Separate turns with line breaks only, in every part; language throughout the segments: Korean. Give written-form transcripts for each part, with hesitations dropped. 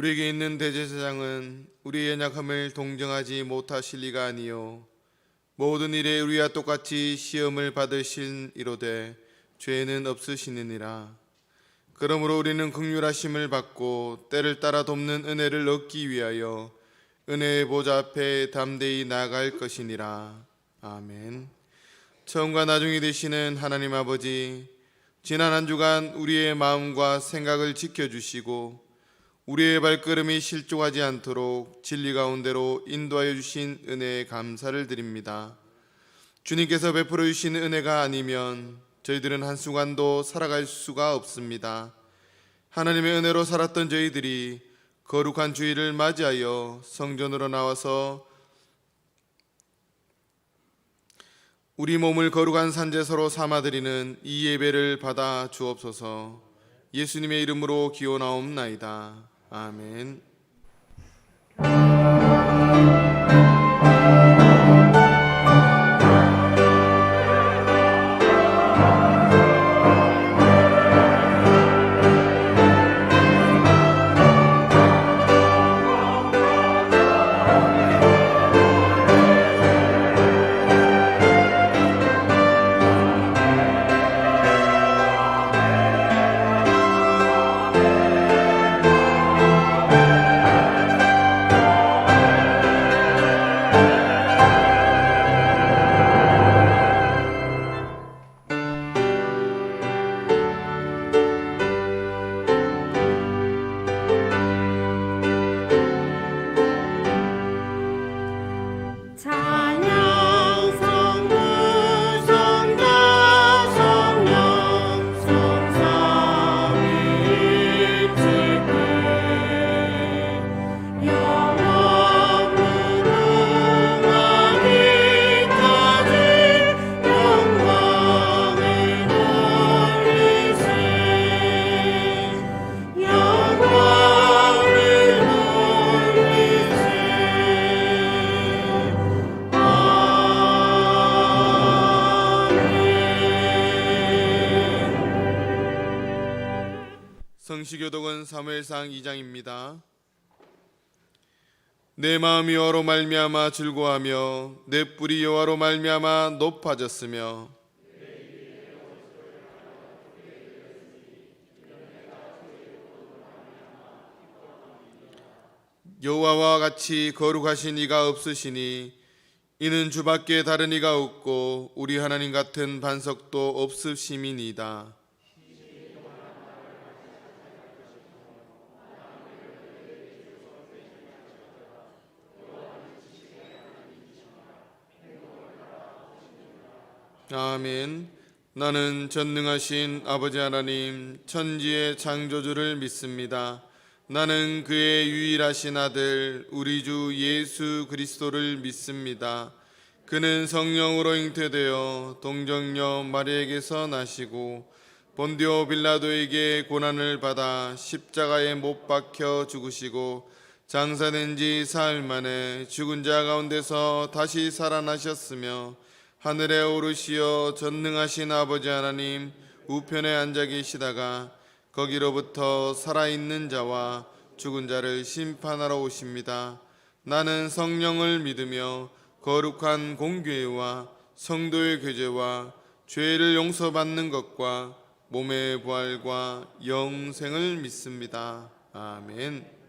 우리에게 있는 대제사장은 우리의 연약함을 동정하지 못하실 리가 아니요 모든 일에 우리와 똑같이 시험을 받으신 이로되 죄는 없으시느니라. 그러므로 우리는 긍휼하심을 받고 때를 따라 돕는 은혜를 얻기 위하여 은혜의 보좌 앞에 담대히 나아갈 것이니라. 아멘. 처음과 나중이 되시는 하나님 아버지, 지난 한 주간 우리의 마음과 생각을 지켜주시고 우리의 발걸음이 실족하지 않도록 진리 가운데로 인도하여 주신 은혜에 감사를 드립니다. 주님께서 베풀어 주신 은혜가 아니면 저희들은 한순간도 살아갈 수가 없습니다. 하나님의 은혜로 살았던 저희들이 거룩한 주일을 맞이하여 성전으로 나와서 우리 몸을 거룩한 산제사로 삼아드리는 이 예배를 받아 주옵소서. 예수님의 이름으로 기원하옵나이다. 아멘. 성시교독은 사무엘상 2장입니다. 내 마음이 여호와로 말미암아 즐거워하며 내 뿔이 여호와로 말미암아 높아졌으며 여호와와 같이 거룩하신 이가 없으시니 이는 주밖에 다른 이가 없고 우리 하나님 같은 반석도 없으심이니이다. 아멘. 나는 전능하신 아버지 하나님 천지의 창조주를 믿습니다. 나는 그의 유일하신 아들 우리 주 예수 그리스도를 믿습니다. 그는 성령으로 잉태되어 동정녀 마리아에게서 나시고 본디오 빌라도에게 고난을 받아 십자가에 못 박혀 죽으시고 장사된 지 사흘 만에 죽은 자 가운데서 다시 살아나셨으며 하늘에 오르시어 전능하신 아버지 하나님 우편에 앉아 계시다가 거기로부터 살아있는 자와 죽은 자를 심판하러 오십니다. 나는 성령을 믿으며 거룩한 공교회와 성도의 교제와 죄를 용서받는 것과 몸의 부활과 영생을 믿습니다. 아멘.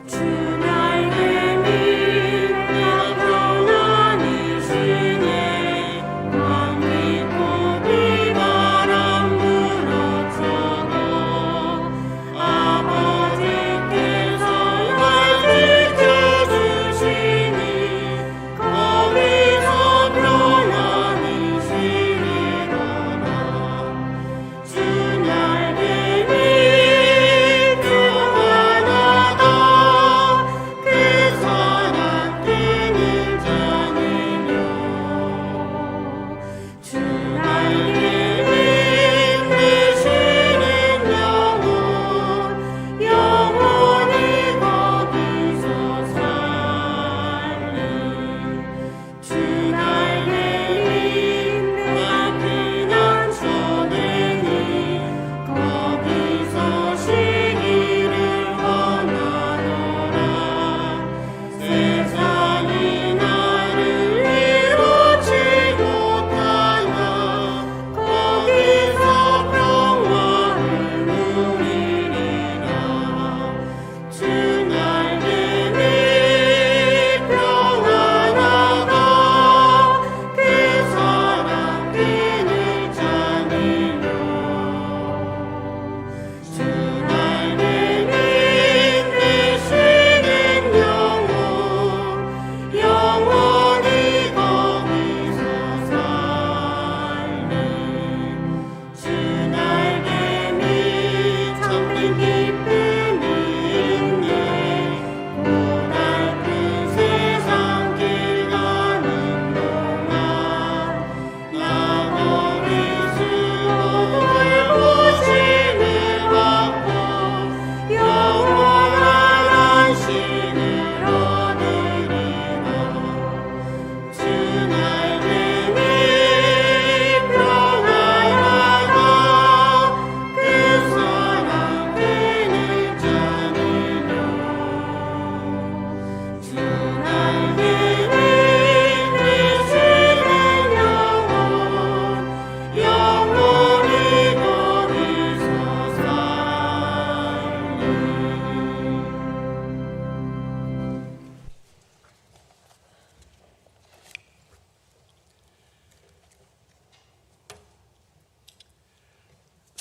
주 나의 믿음 평안이시니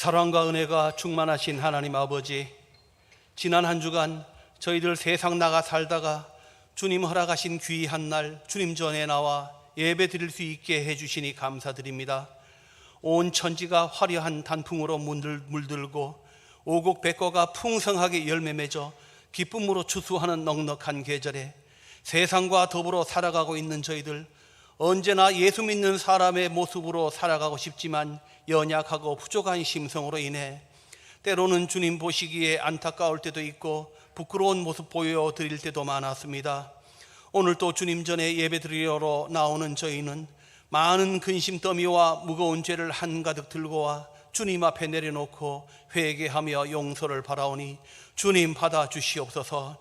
사랑과 은혜가 충만하신 하나님 아버지, 지난 한 주간 저희들 세상 나가 살다가 주님 허락하신 귀한 날 주님 전에 나와 예배 드릴 수 있게 해주시니 감사드립니다. 온 천지가 화려한 단풍으로 물들고 오곡백과가 풍성하게 열매 맺어 기쁨으로 추수하는 넉넉한 계절에 세상과 더불어 살아가고 있는 저희들, 언제나 예수 믿는 사람의 모습으로 살아가고 싶지만 연약하고 부족한 심성으로 인해 때로는 주님 보시기에 안타까울 때도 있고 부끄러운 모습 보여드릴 때도 많았습니다. 오늘 또 주님 전에 예배드리러 나오는 저희는 많은 근심 더미와 무거운 죄를 한가득 들고 와 주님 앞에 내려놓고 회개하며 용서를 바라오니 주님 받아 주시옵소서.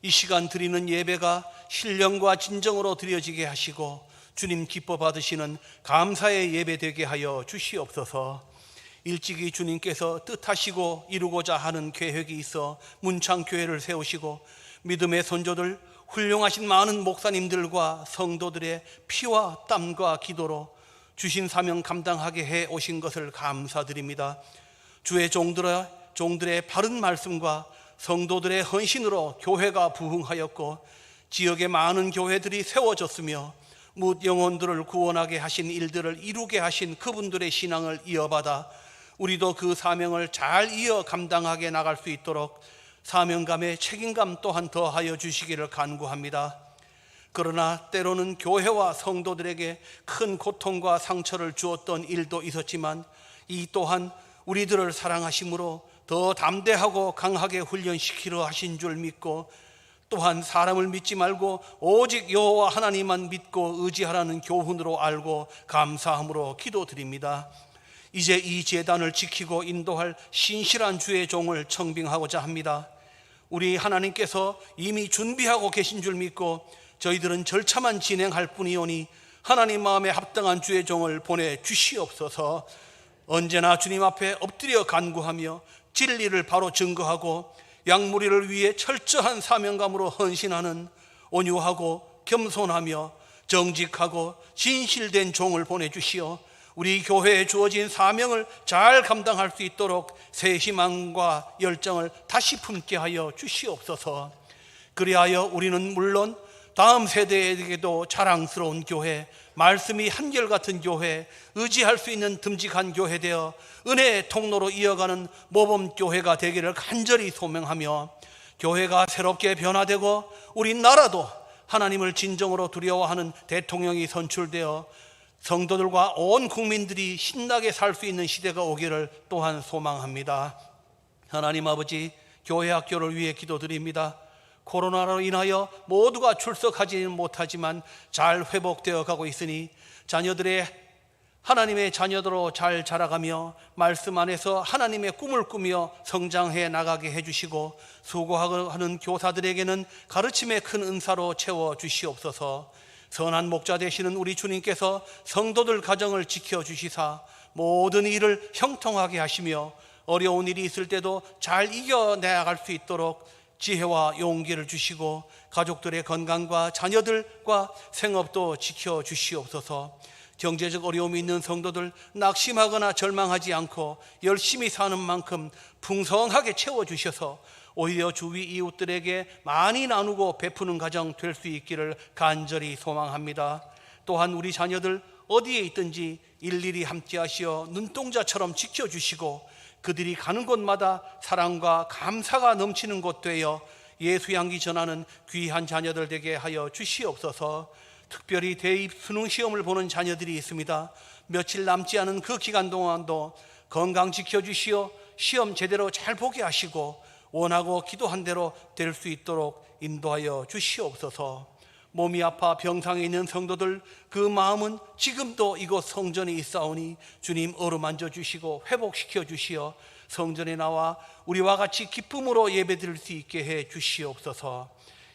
이 시간 드리는 예배가 신령과 진정으로 드려지게 하시고 주님 기뻐 받으시는 감사의 예배 되게 하여 주시옵소서. 일찍이 주님께서 뜻하시고 이루고자 하는 계획이 있어 문창교회를 세우시고 믿음의 선조들, 훌륭하신 많은 목사님들과 성도들의 피와 땀과 기도로 주신 사명 감당하게 해 오신 것을 감사드립니다. 주의 종들의 바른 말씀과 성도들의 헌신으로 교회가 부흥하였고 지역의 많은 교회들이 세워졌으며 뭇 영혼들을 구원하게 하신 일들을 이루게 하신 그분들의 신앙을 이어받아 우리도 그 사명을 잘 이어 감당하게 나갈 수 있도록 사명감의 책임감 또한 더하여 주시기를 간구합니다. 그러나 때로는 교회와 성도들에게 큰 고통과 상처를 주었던 일도 있었지만 이 또한 우리들을 사랑하심으로 더 담대하고 강하게 훈련시키려 하신 줄 믿고, 또한 사람을 믿지 말고 오직 여호와 하나님만 믿고 의지하라는 교훈으로 알고 감사함으로 기도드립니다. 이제 이 제단을 지키고 인도할 신실한 주의 종을 청빙하고자 합니다. 우리 하나님께서 이미 준비하고 계신 줄 믿고 저희들은 절차만 진행할 뿐이오니 하나님 마음에 합당한 주의 종을 보내주시옵소서. 언제나 주님 앞에 엎드려 간구하며 진리를 바로 증거하고 양무리를 위해 철저한 사명감으로 헌신하는 온유하고 겸손하며 정직하고 진실된 종을 보내주시어 우리 교회에 주어진 사명을 잘 감당할 수 있도록 새 희망과 열정을 다시 품게 하여 주시옵소서. 그리하여 우리는 물론 다음 세대에게도 자랑스러운 교회, 말씀이 한결같은 교회, 의지할 수 있는 듬직한 교회 되어 은혜의 통로로 이어가는 모범교회가 되기를 간절히 소명하며, 교회가 새롭게 변화되고 우리 나라도 하나님을 진정으로 두려워하는 대통령이 선출되어 성도들과 온 국민들이 신나게 살 수 있는 시대가 오기를 또한 소망합니다. 하나님 아버지, 교회 학교를 위해 기도드립니다. 코로나로 인하여 모두가 출석하지는 못하지만 잘 회복되어 가고 있으니 자녀들의 하나님의 자녀들로 잘 자라가며 말씀 안에서 하나님의 꿈을 꾸며 성장해 나가게 해주시고, 수고하는 교사들에게는 가르침의 큰 은사로 채워주시옵소서. 선한 목자 되시는 우리 주님께서 성도들 가정을 지켜주시사 모든 일을 형통하게 하시며 어려운 일이 있을 때도 잘 이겨내갈 수 있도록 지혜와 용기를 주시고 가족들의 건강과 자녀들과 생업도 지켜주시옵소서. 경제적 어려움이 있는 성도들 낙심하거나 절망하지 않고 열심히 사는 만큼 풍성하게 채워주셔서 오히려 주위 이웃들에게 많이 나누고 베푸는 가정 될 수 있기를 간절히 소망합니다. 또한 우리 자녀들 어디에 있든지 일일이 함께하시어 눈동자처럼 지켜주시고 그들이 가는 곳마다 사랑과 감사가 넘치는 곳 되어 예수 향기 전하는 귀한 자녀들 되게 하여 주시옵소서. 특별히 대입 수능 시험을 보는 자녀들이 있습니다. 며칠 남지 않은 그 기간 동안도 건강 지켜주시어 시험 제대로 잘 보게 하시고 원하고 기도한 대로 될 수 있도록 인도하여 주시옵소서. 몸이 아파 병상에 있는 성도들 그 마음은 지금도 이곳 성전에 있사오니 주님 어루만져 주시고 회복시켜 주시어 성전에 나와 우리와 같이 기쁨으로 예배드릴 수 있게 해 주시옵소서.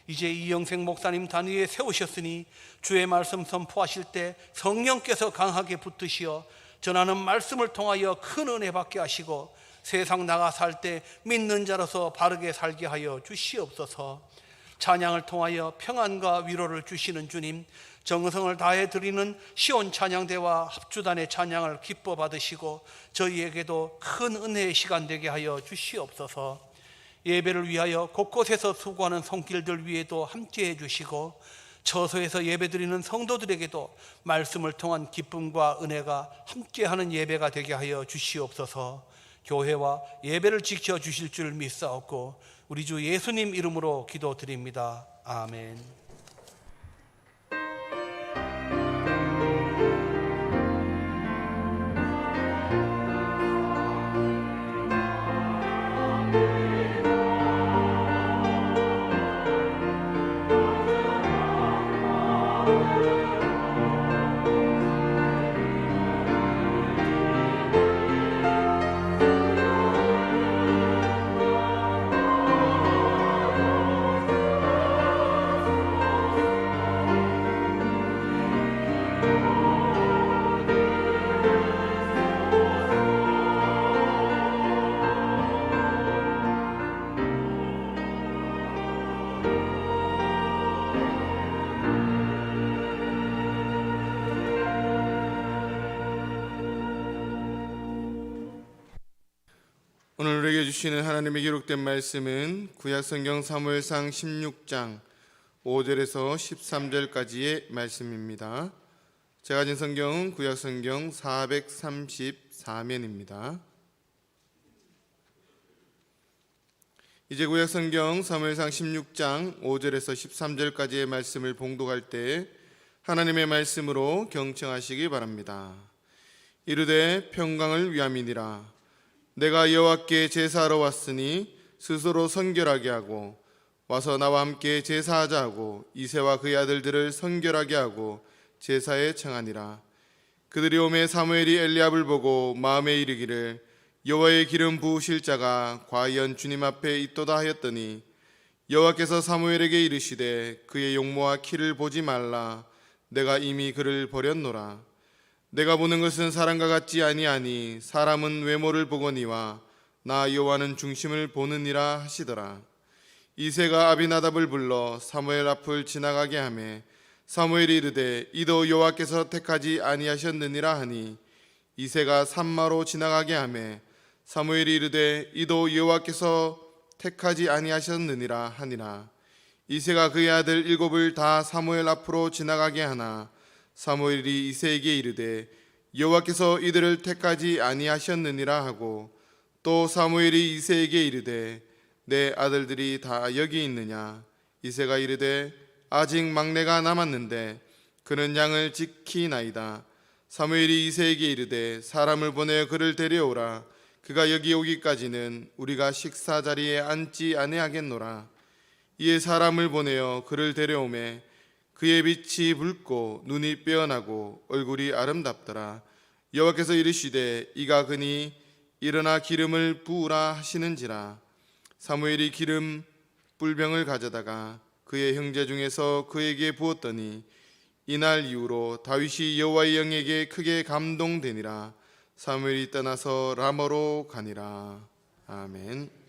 이제 이영생 목사님 단위에 세우셨으니 주의 말씀 선포하실 때 성령께서 강하게 붙드시어 전하는 말씀을 통하여 큰 은혜 받게 하시고 세상 나가 살 때 믿는 자로서 바르게 살게 하여 주시옵소서. 찬양을 통하여 평안과 위로를 주시는 주님, 정성을 다해 드리는 시온 찬양대와 합주단의 찬양을 기뻐 받으시고 저희에게도 큰 은혜의 시간 되게 하여 주시옵소서. 예배를 위하여 곳곳에서 수고하는 손길들 위에도 함께해 주시고 처소에서 예배드리는 성도들에게도 말씀을 통한 기쁨과 은혜가 함께하는 예배가 되게 하여 주시옵소서. 교회와 예배를 지켜주실 줄 믿사옵고 우리 주 예수님 이름으로 기도드립니다. 아멘.
오늘 우리에게 주시는 하나님의 기록된 말씀은 구약성경 사무엘상 16장 5절에서 13절까지의 말씀입니다. 제가 가진 성경은 구약성경 434면입니다. 이제 구약성경 사무엘상 16장 5절에서 13절까지의 말씀을 봉독할 때 하나님의 말씀으로 경청하시기 바랍니다. 이르되 평강을 위함이니라. 내가 여호와께 제사하러 왔으니 스스로 선결하게 하고 와서 나와 함께 제사하자 하고 이새와 그의 아들들을 선결하게 하고 제사에 청하니라. 그들이 오매 사무엘이 엘리압을 보고 마음에 이르기를 여호와의 기름 부으실 자가 과연 주님 앞에 있도다 하였더니 여호와께서 사무엘에게 이르시되 그의 용모와 키를 보지 말라. 내가 이미 그를 버렸노라. 내가 보는 것은 사람과 같지 아니하니 사람은 외모를 보거니와 나 여호와는 중심을 보느니라 하시더라. 이새가 아비나답을 불러 사무엘 앞을 지나가게 하매 사무엘이 이르되 이도 여호와께서 택하지 아니하셨느니라 하니 이새가 산마로 지나가게 하매 사무엘이 이르되 이도 여호와께서 택하지 아니하셨느니라 하니라. 이새가 그의 아들 7을 다 사무엘 앞으로 지나가게 하나 사무엘이 이새에게 이르되 여호와께서 이들을 택하지 아니하셨느니라 하고 또 사무엘이 이새에게 이르되 내 아들들이 다 여기 있느냐. 이새가 이르되 아직 막내가 남았는데 그는 양을 지키나이다. 사무엘이 이새에게 이르되 사람을 보내 그를 데려오라. 그가 여기 오기까지는 우리가 식사 자리에 앉지 아니하겠노라. 이에 사람을 보내어 그를 데려오매 그의 빛이 붉고 눈이 빼어나고 얼굴이 아름답더라. 여호와께서 이르시되 이가 그니 일어나 기름을 부으라 하시는지라. 사무엘이 기름 뿔병을 가져다가 그의 형제 중에서 그에게 부었더니 이날 이후로 다윗이 여호와의 영에게 크게 감동되니라. 사무엘이 떠나서 라마로 가니라. 아멘.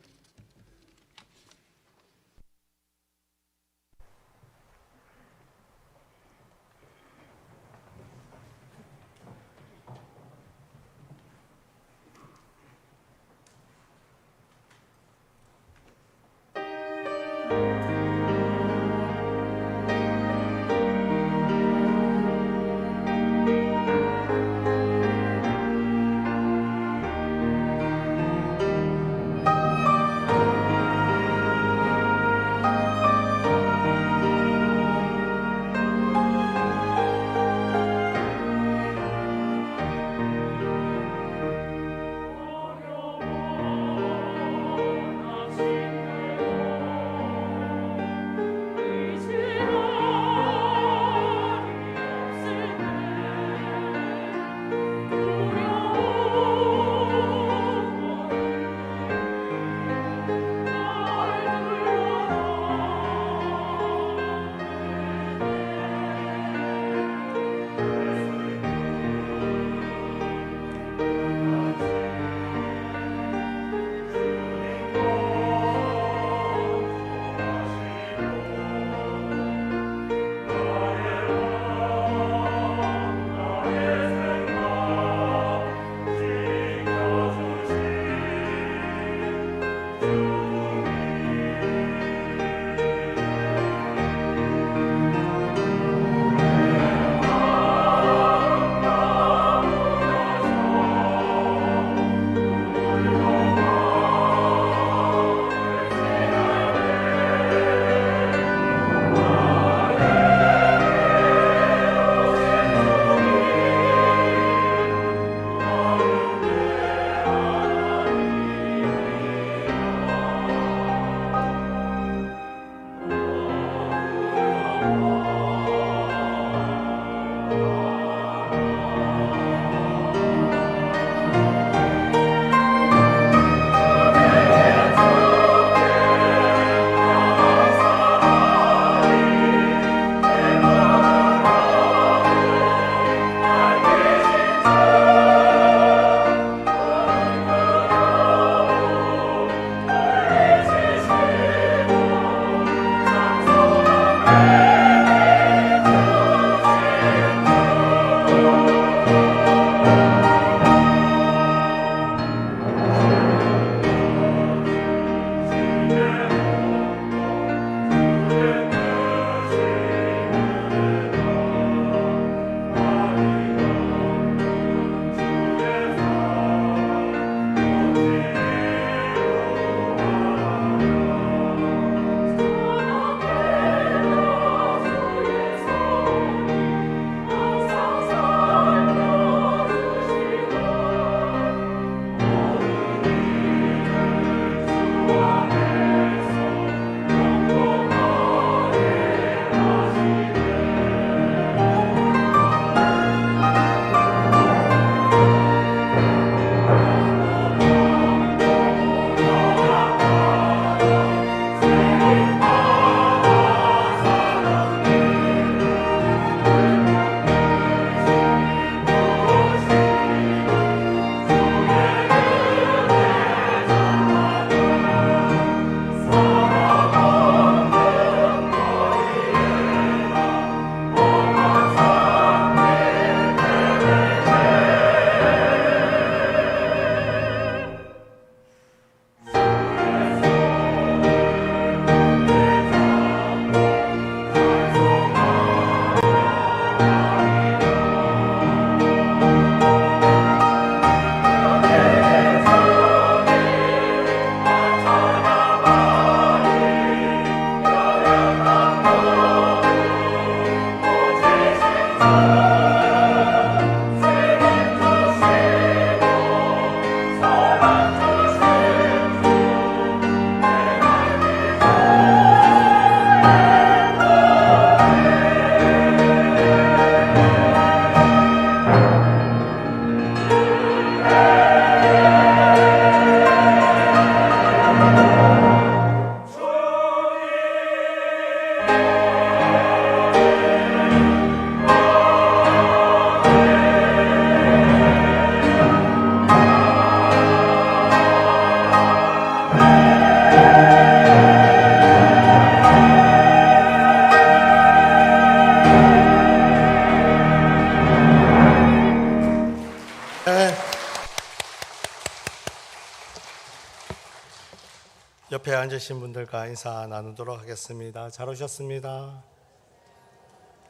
옆에 앉으신 분들과 인사 나누도록 하겠습니다. 잘 오셨습니다.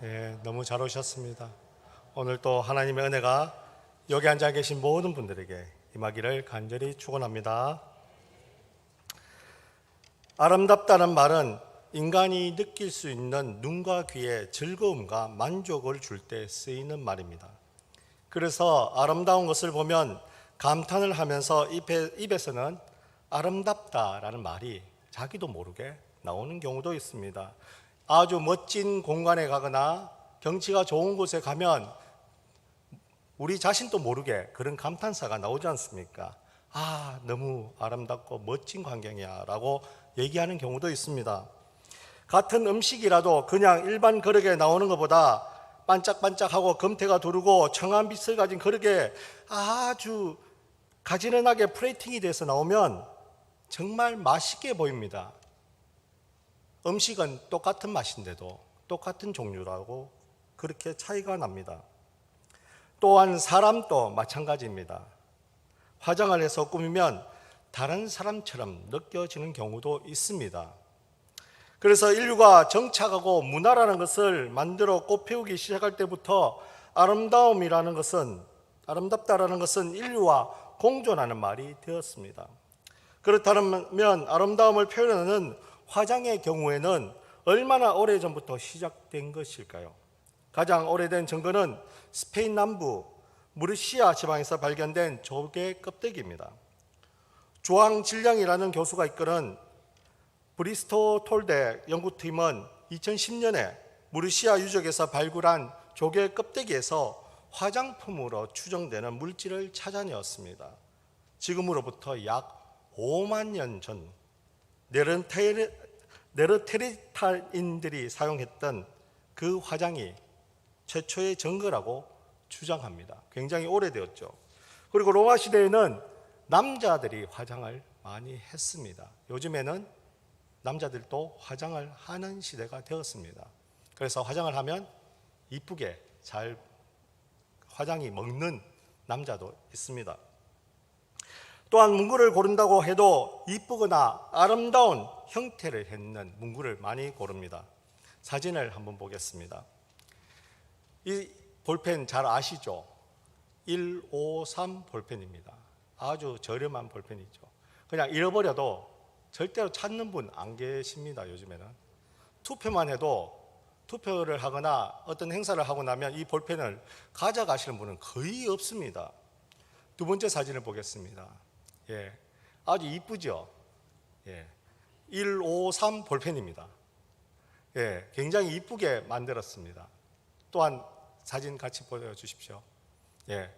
예, 너무 잘 오셨습니다. 오늘 또 하나님의 은혜가 여기 앉아 계신 모든 분들에게 임하기를 간절히 축원합니다. 아름답다는 말은 인간이 느낄 수 있는 눈과 귀에 즐거움과 만족을 줄 때 쓰이는 말입니다. 그래서 아름다운 것을 보면 감탄을 하면서 입에서는 아름답다라는 말이 자기도 모르게 나오는 경우도 있습니다. 아주 멋진 공간에 가거나 경치가 좋은 곳에 가면 우리 자신도 모르게 그런 감탄사가 나오지 않습니까? 아, 너무 아름답고 멋진 광경이야 라고 얘기하는 경우도 있습니다. 같은 음식이라도 그냥 일반 그릇에 나오는 것보다 반짝반짝하고 금태가 두르고 청한빛을 가진 그릇에 아주 가지런하게 플레이팅이 돼서 나오면 정말 맛있게 보입니다. 음식은 똑같은 맛인데도 똑같은 종류라고 그렇게 차이가 납니다. 또한 사람도 마찬가지입니다. 화장을 해서 꾸미면 다른 사람처럼 느껴지는 경우도 있습니다. 그래서 인류가 정착하고 문화라는 것을 만들어 꽃피우기 시작할 때부터 아름다움이라는 것은, 아름답다라는 것은 인류와 공존하는 말이 되었습니다. 그렇다면 아름다움을 표현하는 화장의 경우에는 얼마나 오래전부터 시작된 것일까요? 가장 오래된 증거는 스페인 남부 무르시아 지방에서 발견된 조개 껍데기입니다. 조항 질량이라는 교수가 이끄는 브리스톨 대 연구팀은 2010년에 무르시아 유적에서 발굴한 조개 껍데기에서 화장품으로 추정되는 물질을 찾아내었습니다. 지금으로부터 약 5만 년 전 네르테리탈인들이 사용했던 그 화장이 최초의 증거라고 주장합니다. 굉장히 오래되었죠. 그리고 로마 시대에는 남자들이 화장을 많이 했습니다. 요즘에는 남자들도 화장을 하는 시대가 되었습니다. 그래서 화장을 하면 이쁘게 잘 화장이 먹는 남자도 있습니다. 또한 문구를 고른다고 해도 이쁘거나 아름다운 형태를 갖는 문구를 많이 고릅니다. 사진을 한번 보겠습니다. 이 볼펜 잘 아시죠? 153 볼펜입니다. 아주 저렴한 볼펜이죠. 그냥 잃어버려도 절대로 찾는 분 안 계십니다. 요즘에는 투표만 해도 투표를 하거나 어떤 행사를 하고 나면 이 볼펜을 가져가시는 분은 거의 없습니다. 두 번째 사진을 보겠습니다. 예, 아주 이쁘죠? 예, 153 볼펜입니다. 예, 굉장히 이쁘게 만들었습니다. 또한 사진 같이 보여주십시오. 예,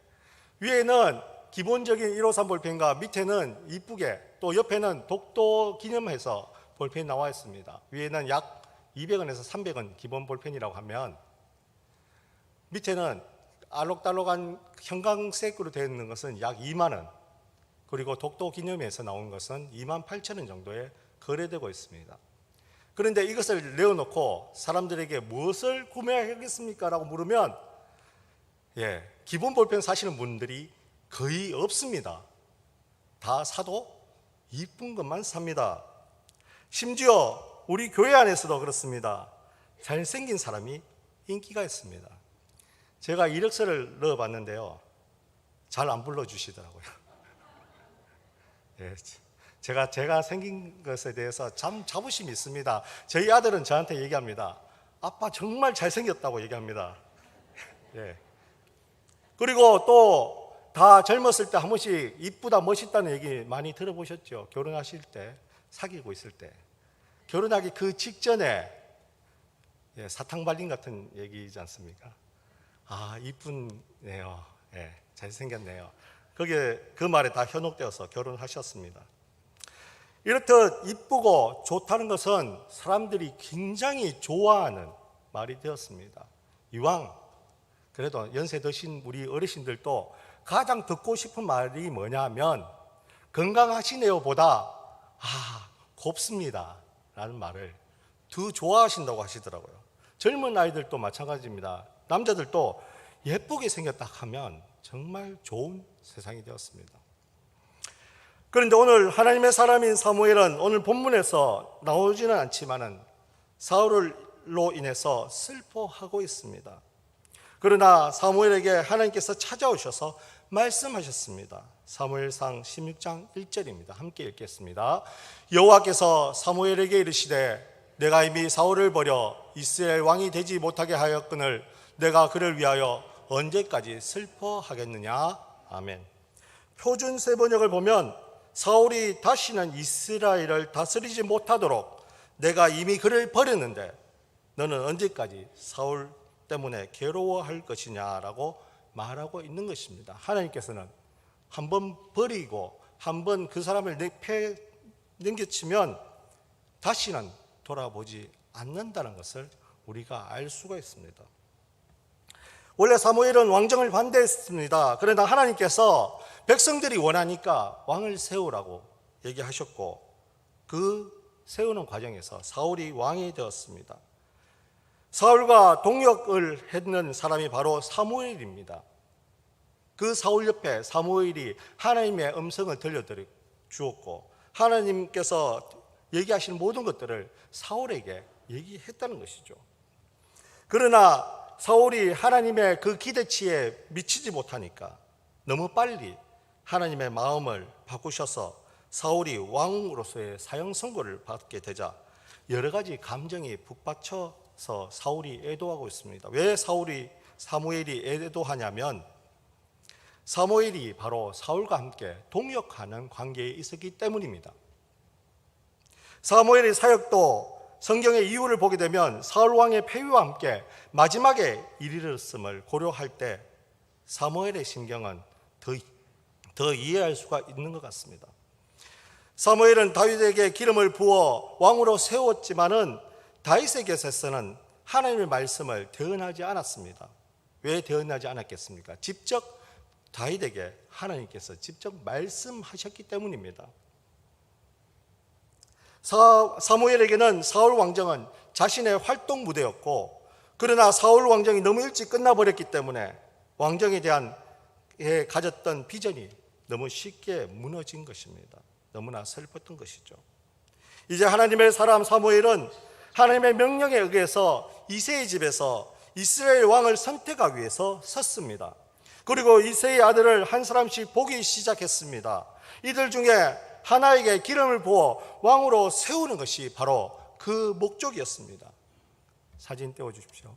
위에는 기본적인 153 볼펜과 밑에는 이쁘게, 또 옆에는 독도 기념해서 볼펜이 나와 있습니다. 위에는 약 200원에서 300원 기본 볼펜이라고 하면 밑에는 알록달록한 형광색으로 되어 있는 것은 약 2만 원, 그리고 독도 기념회에서 나온 것은 28,000원 정도에 거래되고 있습니다. 그런데 이것을 내어놓고 사람들에게 무엇을 구매하겠습니까? 라고 물으면 기본 볼펜 사시는 분들이 거의 없습니다. 다 사도 이쁜 것만 삽니다. 심지어 우리 교회 안에서도 그렇습니다. 잘생긴 사람이 인기가 있습니다. 제가 이력서를 넣어봤는데요, 잘 안 불러주시더라고요. 예, 제가 생긴 것에 대해서 참 자부심이 있습니다. 저희 아들은 저한테 얘기합니다. 아빠 정말 잘생겼다고 얘기합니다. 예. 그리고 또 다 젊었을 때 한 번씩 이쁘다 멋있다는 얘기 많이 들어보셨죠? 결혼하실 때, 사귀고 있을 때, 결혼하기 그 직전에 사탕 발린 같은 얘기지 않습니까? 아, 이쁘네요. 예, 잘생겼네요. 그게 그 말에 다 현혹되어서 결혼하셨습니다. 이렇듯 이쁘고 좋다는 것은 사람들이 굉장히 좋아하는 말이 되었습니다. 이왕 그래도 연세 드신 우리 어르신들도 가장 듣고 싶은 말이 뭐냐면 건강하시네요 보다 곱습니다 라는 말을 더 좋아하신다고 하시더라고요. 젊은 아이들도 마찬가지입니다. 남자들도 예쁘게 생겼다 하면 정말 좋은 세상이 되었습니다. 그런데 오늘 하나님의 사람인 사무엘은 오늘 본문에서 나오지는 않지만은 사울로 인해서 슬퍼하고 있습니다. 그러나 사무엘에게 하나님께서 찾아오셔서 말씀하셨습니다. 사무엘상 16장 1절입니다. 함께 읽겠습니다. 여호와께서 사무엘에게 이르시되 내가 이미 사울을 버려 이스라엘 왕이 되지 못하게 하였거늘 내가 그를 위하여 언제까지 슬퍼하겠느냐. 아멘. 표준 세번역을 보면 사울이 다시는 이스라엘을 다스리지 못하도록 내가 이미 그를 버렸는데 너는 언제까지 사울 때문에 괴로워할 것이냐라고 말하고 있는 것입니다. 하나님께서는 한번 버리고 한번 그 사람을 넘겨치면 다시는 돌아보지 않는다는 것을 우리가 알 수가 있습니다. 원래 사무엘은 왕정을 반대했습니다. 그러나 하나님께서 백성들이 원하니까 왕을 세우라고 얘기하셨고 그 세우는 과정에서 사울이 왕이 되었습니다. 사울과 동역을 했는 사람이 바로 사무엘입니다. 그 사울 옆에 사무엘이 하나님의 음성을 들려주었고 하나님께서 얘기하시는 모든 것들을 사울에게 얘기했다는 것이죠. 그러나 사울이 하나님의 그 기대치에 미치지 못하니까 너무 빨리 하나님의 마음을 바꾸셔서 사울이 왕으로서의 사형 선고를 받게 되자 여러 가지 감정이 북받쳐서 사울이 애도하고 있습니다. 왜 사무엘이 애도하냐면 사무엘이 바로 사울과 함께 동역하는 관계에 있었기 때문입니다. 사무엘의 사역도 성경의 이유를 보게 되면 사울 왕의 폐위와 함께 마지막에 이르렀음을 고려할 때 사무엘의 심경은 더 이해할 수가 있는 것 같습니다. 사무엘은 다윗에게 기름을 부어 왕으로 세웠지만은 다윗에게서는 하나님의 말씀을 대언하지 않았습니다. 왜 대언하지 않았겠습니까? 직접 다윗에게 하나님께서 직접 말씀하셨기 때문입니다. 사무엘에게는 사울 왕정은 자신의 활동 무대였고 그러나 사울 왕정이 너무 일찍 끝나버렸기 때문에 왕정에 대한 가졌던 비전이 너무 쉽게 무너진 것입니다. 너무나 슬펐던 것이죠. 이제 하나님의 사람 사무엘은 하나님의 명령에 의해서 이새의 집에서 이스라엘 왕을 선택하기 위해서 섰습니다. 그리고 이새의 아들을 한 사람씩 보기 시작했습니다. 이들 중에 하나에게 기름을 부어 왕으로 세우는 것이 바로 그 목적이었습니다. 사진 떼어주십시오.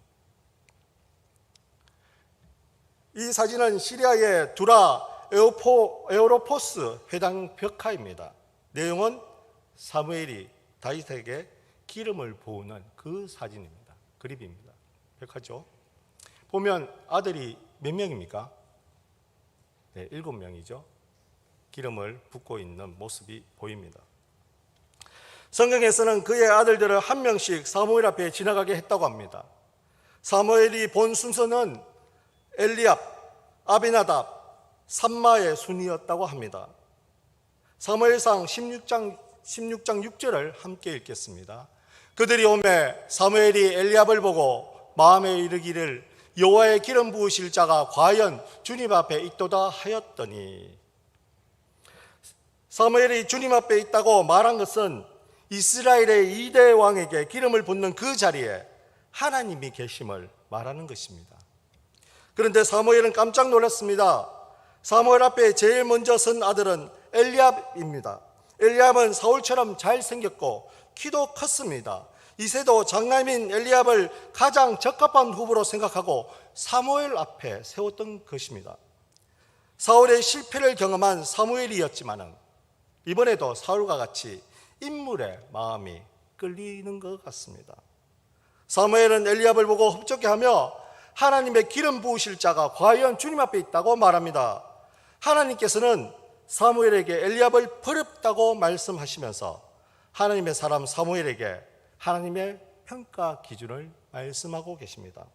이 사진은 시리아의 두라 에오로포스 회당 벽화입니다. 내용은 사무엘이 다윗에게 기름을 부으는 그 사진입니다. 그림입니다. 벽화죠. 보면 아들이 몇 명입니까? 네, 7명이죠. 기름을 붓고 있는 모습이 보입니다. 성경에서는 그의 아들들을 한 명씩 사무엘 앞에 지나가게 했다고 합니다. 사무엘이 본 순서는 엘리압, 아비나답, 삼마의 순이었다고 합니다. 사무엘상 16장 6절을 함께 읽겠습니다. 그들이 오매 사무엘이 엘리압을 보고 마음에 이르기를 여호와의 기름 부으실 자가 과연 주님 앞에 있도다 하였더니, 사무엘이 주님 앞에 있다고 말한 것은 이스라엘의 2대 왕에게 기름을 붓는 그 자리에 하나님이 계심을 말하는 것입니다. 그런데 사무엘은 깜짝 놀랐습니다. 사무엘 앞에 제일 먼저 선 아들은 엘리압입니다. 엘리압은 사울처럼 잘생겼고 키도 컸습니다. 이새도 장남인 엘리압을 가장 적합한 후보로 생각하고 사무엘 앞에 세웠던 것입니다. 사울의 실패를 경험한 사무엘이었지만은 이번에도 사울과 같이 인물의 마음이 끌리는 것 같습니다. 사무엘은 엘리압을 보고 흡족해하며 하나님의 기름 부으실 자가 과연 주님 앞에 있다고 말합니다. 하나님께서는 사무엘에게 엘리압을 버렸다고 말씀하시면서 하나님의 사람 사무엘에게 하나님의 평가 기준을 말씀하고 계십니다.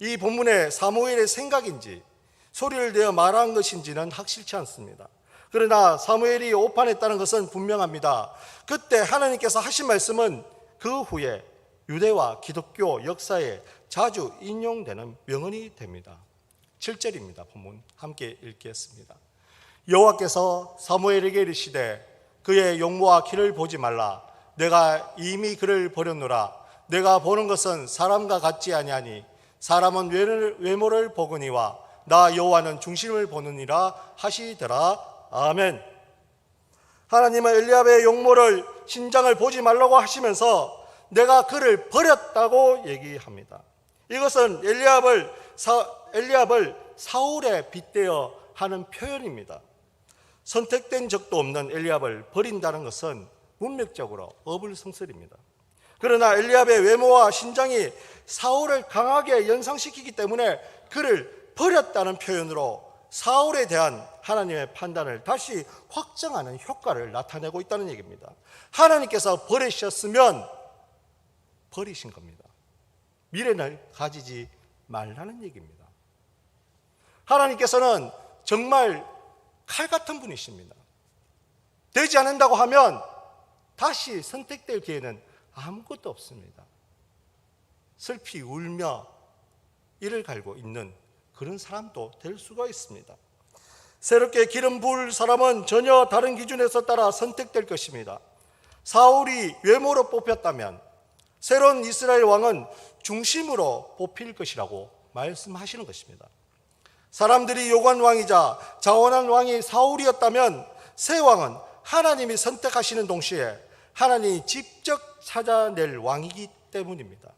이 본문에 사무엘의 생각인지 소리를 내어 말한 것인지는 확실치 않습니다. 그러나 사무엘이 오판했다는 것은 분명합니다. 그때 하나님께서 하신 말씀은 그 후에 유대와 기독교 역사에 자주 인용되는 명언이 됩니다. 7절입니다. 본문 함께 읽겠습니다. 여호와께서 사무엘에게 이르시되 그의 용모와 키를 보지 말라. 내가 이미 그를 버렸노라. 내가 보는 것은 사람과 같지 아니하니 사람은 외모를 보거니와 나 여호와는 중심을 보느니라 하시더라. 아멘. 하나님은 엘리압의 용모를 신장을 보지 말라고 하시면서 내가 그를 버렸다고 얘기합니다. 이것은 엘리압을 사울에 빗대어 하는 표현입니다. 선택된 적도 없는 엘리압을 버린다는 것은 문맥적으로 어불성설입니다. 그러나 엘리압의 외모와 신장이 사울을 강하게 연상시키기 때문에 그를 버렸다는 표현으로 사울에 대한 하나님의 판단을 다시 확정하는 효과를 나타내고 있다는 얘기입니다. 하나님께서 버리셨으면 버리신 겁니다. 미련을 가지지 말라는 얘기입니다. 하나님께서는 정말 칼 같은 분이십니다. 되지 않는다고 하면 다시 선택될 기회는 아무것도 없습니다. 슬피 울며 이를 갈고 있는 그런 사람도 될 수가 있습니다. 새롭게 기름 부을 사람은 전혀 다른 기준에서 따라 선택될 것입니다. 사울이 외모로 뽑혔다면 새로운 이스라엘 왕은 중심으로 뽑힐 것이라고 말씀하시는 것입니다. 사람들이 요구한 왕이자 자원한 왕이 사울이었다면 새 왕은 하나님이 선택하시는 동시에 하나님이 직접 찾아낼 왕이기 때문입니다.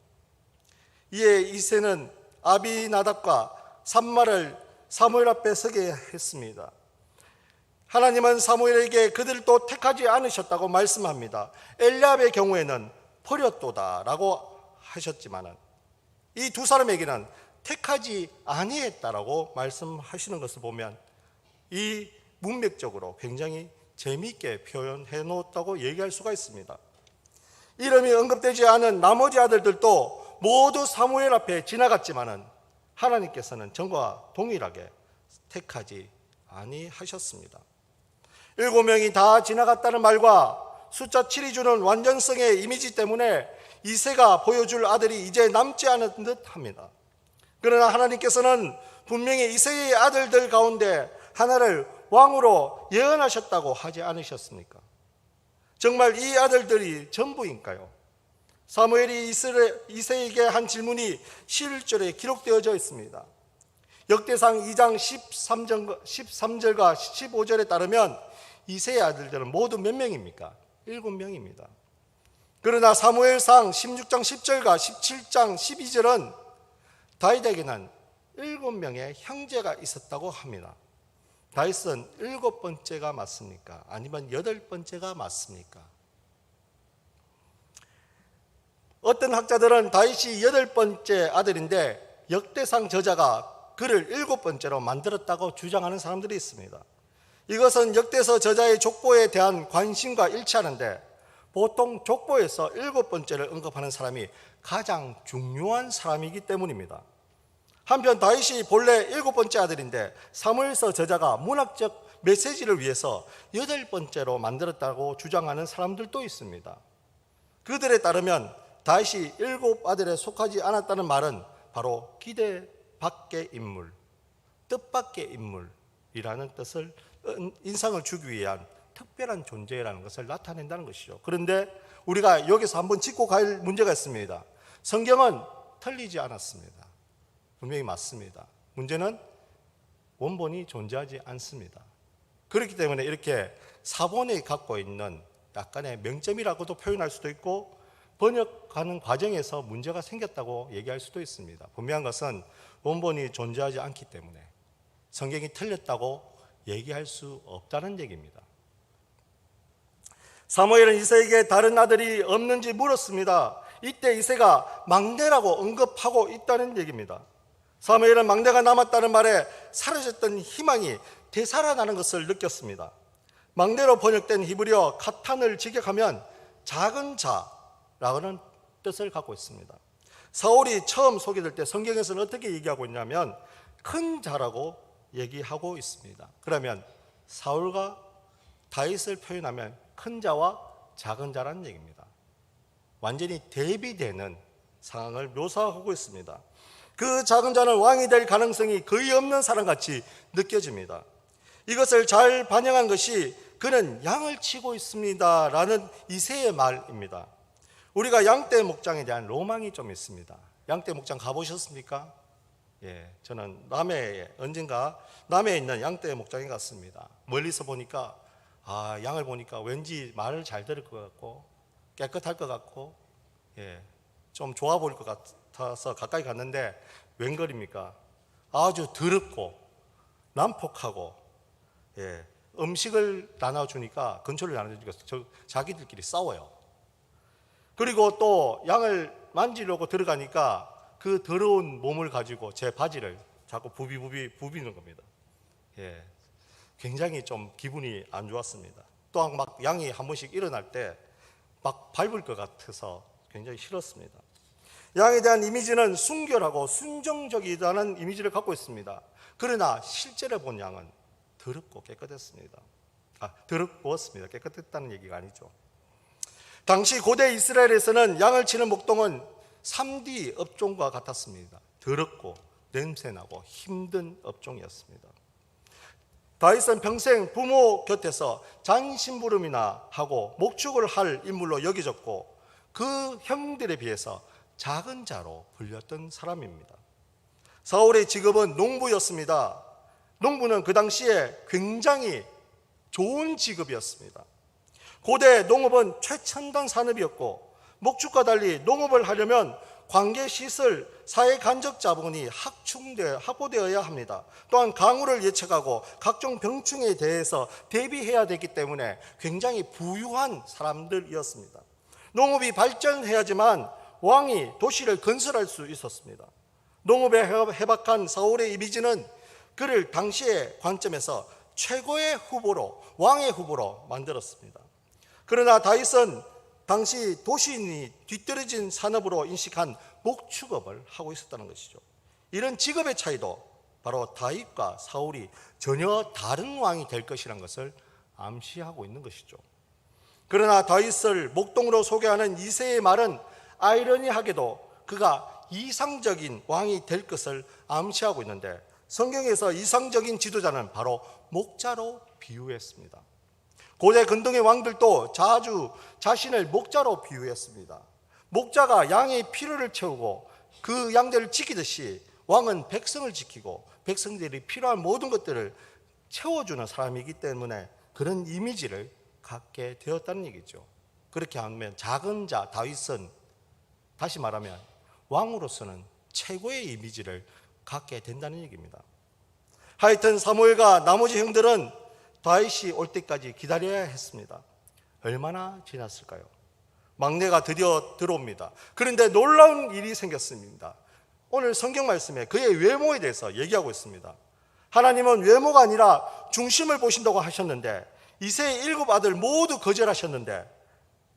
이에 이새는 아비나답과 삼마를 사무엘 앞에 서게 했습니다. 하나님은 사무엘에게 그들도 택하지 않으셨다고 말씀합니다. 엘리압의 경우에는 버렸도다라고 하셨지만은 이 두 사람에게는 택하지 아니했다라고 말씀하시는 것을 보면 이 문맥적으로 굉장히 재미있게 표현해 놓았다고 얘기할 수가 있습니다. 이름이 언급되지 않은 나머지 아들들도 모두 사무엘 앞에 지나갔지만은 하나님께서는 전과 동일하게 택하지 아니하셨습니다. 7명이 다 지나갔다는 말과 숫자 7이 주는 완전성의 이미지 때문에 이새가 보여줄 아들이 이제 남지 않은 듯 합니다. 그러나 하나님께서는 분명히 이새의 아들들 가운데 하나를 왕으로 예언하셨다고 하지 않으셨습니까? 정말 이 아들들이 전부인가요? 사무엘이 이새에게 한 질문이 11절에 기록되어져 있습니다. 역대상 2장 13절과 15절에 따르면 이새의 아들들은 모두 몇 명입니까? 7명입니다. 그러나 사무엘상 16장 10절과 17장 12절은 다윗에게는 7명의 형제가 있었다고 합니다. 다윗은 7번째가 맞습니까? 아니면 8번째가 맞습니까? 어떤 학자들은 다윗이 8번째 아들인데 역대상 저자가 그를 7번째로 만들었다고 주장하는 사람들이 있습니다. 이것은 역대서 저자의 족보에 대한 관심과 일치하는데 보통 족보에서 7번째를 언급하는 사람이 가장 중요한 사람이기 때문입니다. 한편 다윗이 본래 7번째 아들인데 사무엘서 저자가 문학적 메시지를 위해서 8번째로 만들었다고 주장하는 사람들도 있습니다. 그들에 따르면 다윗이 7아들에 속하지 않았다는 말은 바로 기대 밖의 인물, 뜻밖의 인물이라는 뜻을 인상을 주기 위한 특별한 존재라는 것을 나타낸다는 것이죠. 그런데 우리가 여기서 한번 짚고 갈 문제가 있습니다. 성경은 틀리지 않았습니다. 분명히 맞습니다. 문제는 원본이 존재하지 않습니다. 그렇기 때문에 이렇게 사본이 갖고 있는 약간의 명점이라고도 표현할 수도 있고 번역하는 과정에서 문제가 생겼다고 얘기할 수도 있습니다. 분명한 것은 원본이 존재하지 않기 때문에 성경이 틀렸다고 얘기할 수 없다는 얘기입니다. 사무엘은 이새에게 다른 아들이 없는지 물었습니다. 이때 이새가 막내라고 언급하고 있다는 얘기입니다. 사무엘은 막내가 남았다는 말에 사라졌던 희망이 되살아나는 것을 느꼈습니다. 막내로 번역된 히브리어 카탄을 직역하면 작은 자라는 뜻을 갖고 있습니다. 사울이 처음 소개될 때 성경에서는 어떻게 얘기하고 있냐면 큰 자라고 얘기하고 있습니다. 그러면 사울과 다윗을 표현하면 큰 자와 작은 자라는 얘기입니다. 완전히 대비되는 상황을 묘사하고 있습니다. 그 작은 자는 왕이 될 가능성이 거의 없는 사람같이 느껴집니다. 이것을 잘 반영한 것이 그는 양을 치고 있습니다라는 이새의 말입니다. 우리가 양떼 목장에 대한 로망이 좀 있습니다. 양떼 목장 가보셨습니까? 예, 저는 언젠가 남해에 있는 양떼 목장에 갔습니다. 멀리서 보니까 양을 보니까 왠지 말을 잘 들을 것 같고 깨끗할 것 같고 좀 좋아 보일 것 같아서 가까이 갔는데 웬걸입니까? 아주 더럽고 난폭하고 음식을 나눠주니까 근처를 나눠주니까 자기들끼리 싸워요. 그리고 또 양을 만지려고 들어가니까 그 더러운 몸을 가지고 제 바지를 자꾸 부비는 겁니다. 굉장히 좀 기분이 안 좋았습니다. 또한 막 양이 한 번씩 일어날 때 막 밟을 것 같아서 굉장히 싫었습니다. 양에 대한 이미지는 순결하고 순정적이라는 이미지를 갖고 있습니다. 그러나 실제로 본 양은 더럽고 깨끗했습니다. 더럽웠습니다. 깨끗했다는 얘기가 아니죠. 당시 고대 이스라엘에서는 양을 치는 목동은 3D 업종과 같았습니다. 더럽고 냄새나고 힘든 업종이었습니다. 다윗은 평생 부모 곁에서 잔심부름이나 하고 목축을 할 인물로 여겨졌고 그 형들에 비해서 작은 자로 불렸던 사람입니다. 사울의 직업은 농부였습니다. 농부는 그 당시에 굉장히 좋은 직업이었습니다. 고대 농업은 최첨단 산업이었고 목축과 달리 농업을 하려면 관계시설, 사회간접 자본이 확보되어야 합니다. 또한 강우를 예측하고 각종 병충해에 대해서 대비해야 되기 때문에 굉장히 부유한 사람들이었습니다. 농업이 발전해야지만 왕이 도시를 건설할 수 있었습니다. 농업에 해박한 사울의 이미지는 그를 당시의 관점에서 최고의 후보로, 왕의 후보로 만들었습니다. 그러나 다윗은 당시 도시인이 뒤떨어진 산업으로 인식한 목축업을 하고 있었다는 것이죠. 이런 직업의 차이도 바로 다윗과 사울이 전혀 다른 왕이 될 것이라는 것을 암시하고 있는 것이죠. 그러나 다윗을 목동으로 소개하는 이새의 말은 아이러니하게도 그가 이상적인 왕이 될 것을 암시하고 있는데 성경에서 이상적인 지도자는 바로 목자로 비유했습니다. 고대 근동의 왕들도 자주 자신을 목자로 비유했습니다. 목자가 양의 필요를 채우고 그 양들을 지키듯이 왕은 백성을 지키고 백성들이 필요한 모든 것들을 채워주는 사람이기 때문에 그런 이미지를 갖게 되었다는 얘기죠. 그렇게 하면 작은 자 다윗은 다시 말하면 왕으로서는 최고의 이미지를 갖게 된다는 얘기입니다. 하여튼 사무엘과 나머지 형들은 다윗이 올 때까지 기다려야 했습니다. 얼마나 지났을까요? 막내가 드디어 들어옵니다. 그런데 놀라운 일이 생겼습니다. 오늘 성경 말씀에 그의 외모에 대해서 얘기하고 있습니다. 하나님은 외모가 아니라 중심을 보신다고 하셨는데 이새의 7 아들 모두 거절하셨는데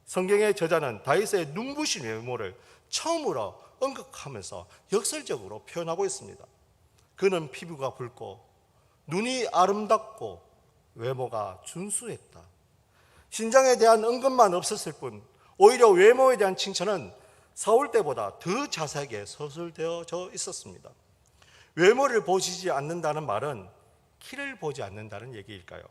성경의 저자는 다윗의 눈부신 외모를 처음으로 언급하면서 역설적으로 표현하고 있습니다. 그는 피부가 붉고 눈이 아름답고 외모가 준수했다. 신장에 대한 언급만 없었을 뿐 오히려 외모에 대한 칭찬은 사울 때보다 더 자세하게 서술되어져 있었습니다. 외모를 보시지 않는다는 말은 키를 보지 않는다는 얘기일까요?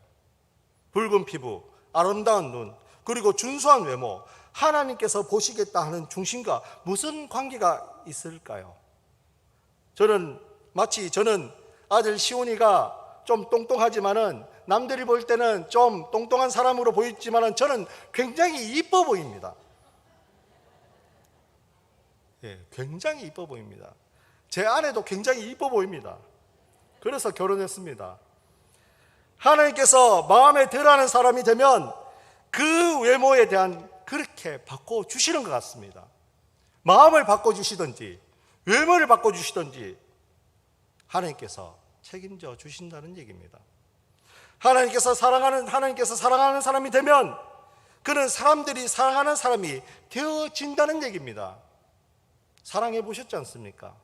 붉은 피부, 아름다운 눈, 그리고 준수한 외모, 하나님께서 보시겠다 하는 중심과 무슨 관계가 있을까요? 저는 아들 시온이가 좀 똥똥하지만은 남들이 볼 때는 좀 똥똥한 사람으로 보이지만은 저는 굉장히 이뻐 보입니다. 굉장히 이뻐 보입니다. 제 아내도 굉장히 이뻐 보입니다. 그래서 결혼했습니다. 하나님께서 마음에 들어하는 사람이 되면 그 외모에 대한 그렇게 바꿔주시는 것 같습니다. 마음을 바꿔주시든지 외모를 바꿔주시든지 하나님께서 책임져 주신다는 얘기입니다. 하나님께서 사랑하는 사람이 되면 그는 사람들이 사랑하는 사람이 되어진다는 얘기입니다. 사랑해 보셨지 않습니까?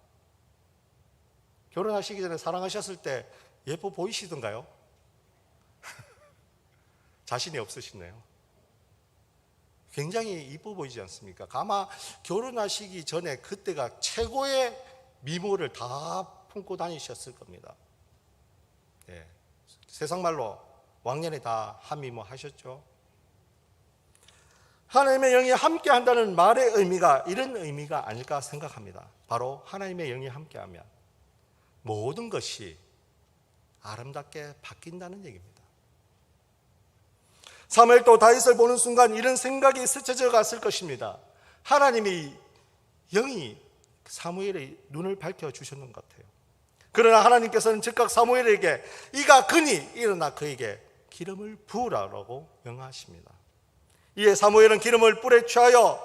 결혼하시기 전에 사랑하셨을 때 예뻐 보이시던가요? 자신이 없으시네요. 굉장히 이뻐 보이지 않습니까? 아마 결혼하시기 전에 그때가 최고의 미모를 다 품고 다니셨을 겁니다. 세상 말로 왕년에 다 한미모 하셨죠. 하나님의 영이 함께 한다는 말의 의미가 이런 의미가 아닐까 생각합니다. 바로 하나님의 영이 함께하면 모든 것이 아름답게 바뀐다는 얘기입니다. 사무엘도 다윗을 보는 순간 이런 생각이 스쳐져 갔을 것입니다. 하나님이 영이 사무엘의 눈을 밝혀주셨는 것 같아요. 그러나 하나님께서는 즉각 사무엘에게 이가 그니 일어나 그에게 기름을 부으라고 명하십니다. 이에 사무엘은 기름을 뿔에 취하여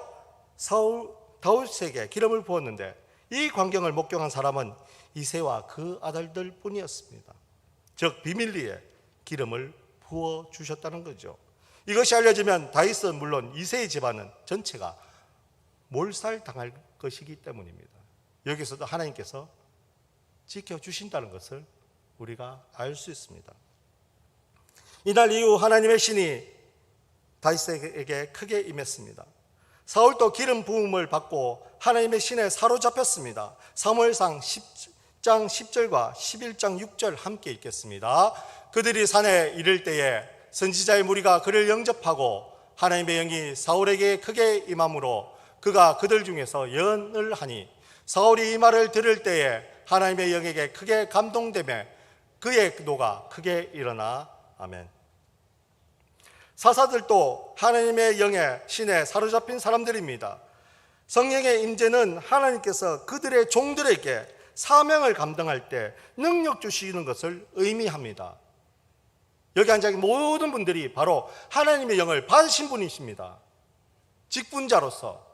다윗에게 기름을 부었는데 이 광경을 목격한 사람은 이새와 그 아들들 뿐이었습니다. 즉 비밀리에 기름을 부어주셨다는 거죠. 이것이 알려지면 다윗은 물론 이새의 집안은 전체가 몰살당할 것이기 때문입니다. 여기서도 하나님께서 지켜주신다는 것을 우리가 알 수 있습니다. 이날 이후 하나님의 신이 다윗에게 크게 임했습니다. 사울도 기름 부음을 받고 하나님의 신에 사로잡혔습니다. 사무엘상 10장 10절과 11장 6절 함께 읽겠습니다. 그들이 산에 이를 때에 선지자의 무리가 그를 영접하고 하나님의 영이 사울에게 크게 임함으로 그가 그들 중에서 예언을 하니 사울이 이 말을 들을 때에 하나님의 영에게 크게 감동되며 그의 노가 크게 일어나 아멘. 사사들도 하나님의 영의 신에 사로잡힌 사람들입니다. 성령의 임재는 하나님께서 그들의 종들에게 사명을 감당할 때 능력 주시는 것을 의미합니다. 여기 앉아 있는 모든 분들이 바로 하나님의 영을 받으신 분이십니다. 직분자로서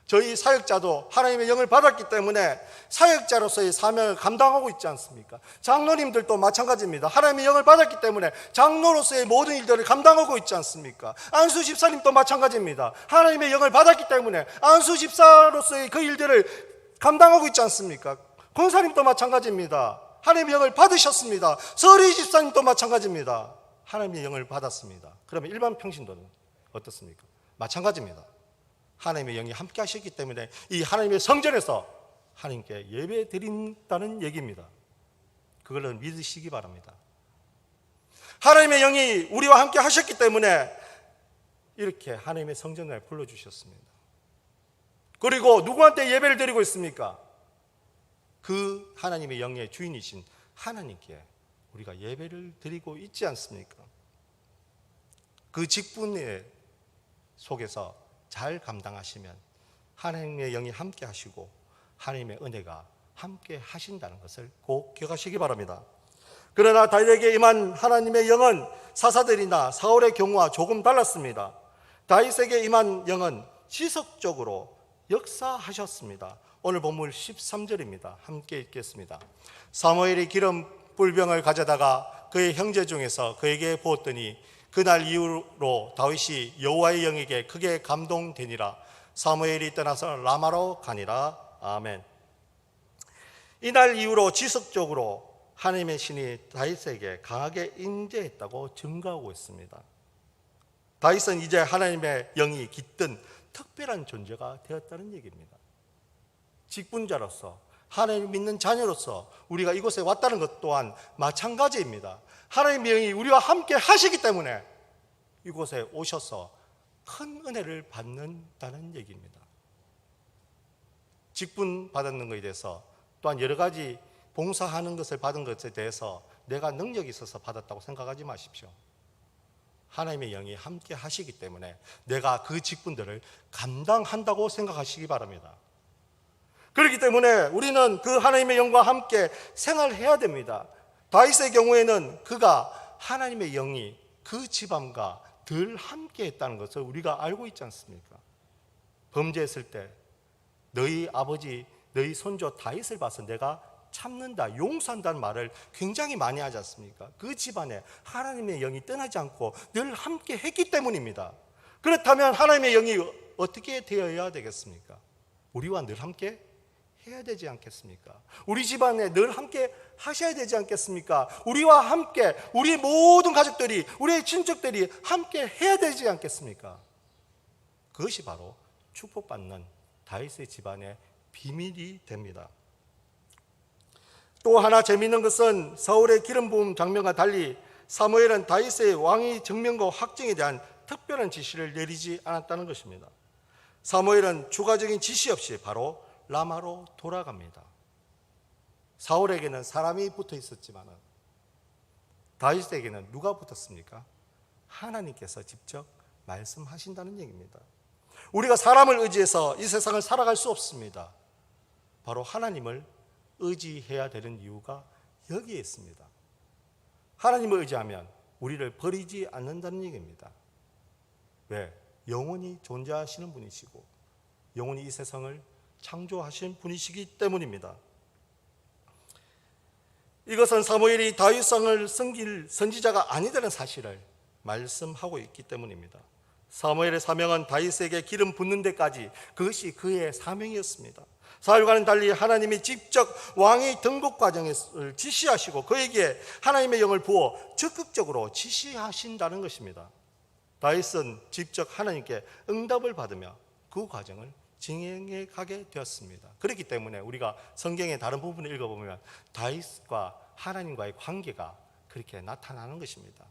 저희 사역자도 하나님의 영을 받았기 때문에 사역자로서의 사명을 감당하고 있지 않습니까? 장로님들도 마찬가지입니다. 하나님의 영을 받았기 때문에 장로로서의 모든 일들을 감당하고 있지 않습니까? 안수 집사님도 마찬가지입니다. 하나님의 영을 받았기 때문에 안수 집사로서의 그 일들을 감당하고 있지 않습니까? 권사님도 마찬가지입니다. 하나님의 영을 받으셨습니다. 서리 집사님도 마찬가지입니다. 하나님의 영을 받았습니다. 그러면 일반 평신도는 어떻습니까? 마찬가지입니다. 하나님의 영이 함께 하셨기 때문에 이 하나님의 성전에서 하나님께 예배 드린다는 얘기입니다. 그걸 믿으시기 바랍니다. 하나님의 영이 우리와 함께 하셨기 때문에 이렇게 하나님의 성전을 불러주셨습니다. 그리고 누구한테 예배를 드리고 있습니까? 그 하나님의 영의 주인이신 하나님께 우리가 예배를 드리고 있지 않습니까? 그 직분의 속에서 잘 감당하시면 하나님의 영이 함께 하시고 하나님의 은혜가 함께 하신다는 것을 꼭 기억하시기 바랍니다. 그러나 다윗에게 임한 하나님의 영은 사사들이나 사울의 경우와 조금 달랐습니다. 다윗에게 임한 영은 지속적으로 역사하셨습니다. 오늘 본문 13절입니다. 함께 읽겠습니다. 사무엘이 기름 뿔병을 가져다가 그의 형제 중에서 그에게 부었더니 그날 이후로 다윗이 여호와의 영에게 크게 감동되니라. 사무엘이 떠나서 라마로 가니라. 아멘. 이날 이후로 지속적으로 하나님의 신이 다윗에게 강하게 임재했다고 증거하고 있습니다. 다윗은 이제 하나님의 영이 깃든 특별한 존재가 되었다는 얘기입니다. 직분자로서 하나님을 믿는 자녀로서 우리가 이곳에 왔다는 것 또한 마찬가지입니다. 하나님의 영이 우리와 함께 하시기 때문에 이곳에 오셔서 큰 은혜를 받는다는 얘기입니다. 직분 받는 것에 대해서 또한 여러 가지 봉사하는 것을 받은 것에 대해서 내가 능력이 있어서 받았다고 생각하지 마십시오. 하나님의 영이 함께 하시기 때문에 내가 그 직분들을 감당한다고 생각하시기 바랍니다. 그렇기 때문에 우리는 그 하나님의 영과 함께 생활해야 됩니다. 다윗의 경우에는 그가 하나님의 영이 그 집안과 늘 함께 했다는 것을 우리가 알고 있지 않습니까? 범죄했을 때 너희 아버지, 너희 손주 다윗을 봐서 내가 참는다, 용서한다는 말을 굉장히 많이 하지 않습니까? 그 집안에 하나님의 영이 떠나지 않고 늘 함께 했기 때문입니다. 그렇다면 하나님의 영이 어떻게 되어야 되겠습니까? 우리와 늘 함께 해야 되지 않겠습니까? 우리 집안에 늘 함께 하셔야 되지 않겠습니까? 우리와 함께 우리 모든 가족들이, 우리의 친척들이 함께 해야 되지 않겠습니까? 그것이 바로 축복받는 다윗의 집안의 비밀이 됩니다. 또 하나 재미있는 것은 사울의 기름 부음 장면과 달리 사무엘은 다윗의 왕위 증명과 확정에 대한 특별한 지시를 내리지 않았다는 것입니다. 사무엘은 추가적인 지시 없이 바로 라마로 돌아갑니다. 사울에게는 사람이 붙어 있었지만 다윗에게는 누가 붙었습니까? 하나님께서 직접 말씀하신다는 얘기입니다. 우리가 사람을 의지해서 이 세상을 살아갈 수 없습니다. 바로 하나님을 의지해야 되는 이유가 여기에 있습니다. 하나님을 의지하면 우리를 버리지 않는다는 얘기입니다. 왜? 영원히 존재하시는 분이시고 영원히 이 세상을 창조하신 분이시기 때문입니다. 이것은 사무엘이 다윗왕을 섬길 선지자가 아니라는 사실을 말씀하고 있기 때문입니다. 사무엘의 사명은 다윗에게 기름 붓는 데까지 그것이 그의 사명이었습니다. 사울과는 달리 하나님이 직접 왕의 등극 과정을 지시하시고 그에게 하나님의 영을 부어 적극적으로 지시하신다는 것입니다. 다윗은 직접 하나님께 응답을 받으며 그 과정을 진행해 가게 되었습니다. 그렇기 때문에 우리가 성경의 다른 부분을 읽어보면 다윗과 하나님과의 관계가 그렇게 나타나는 것입니다.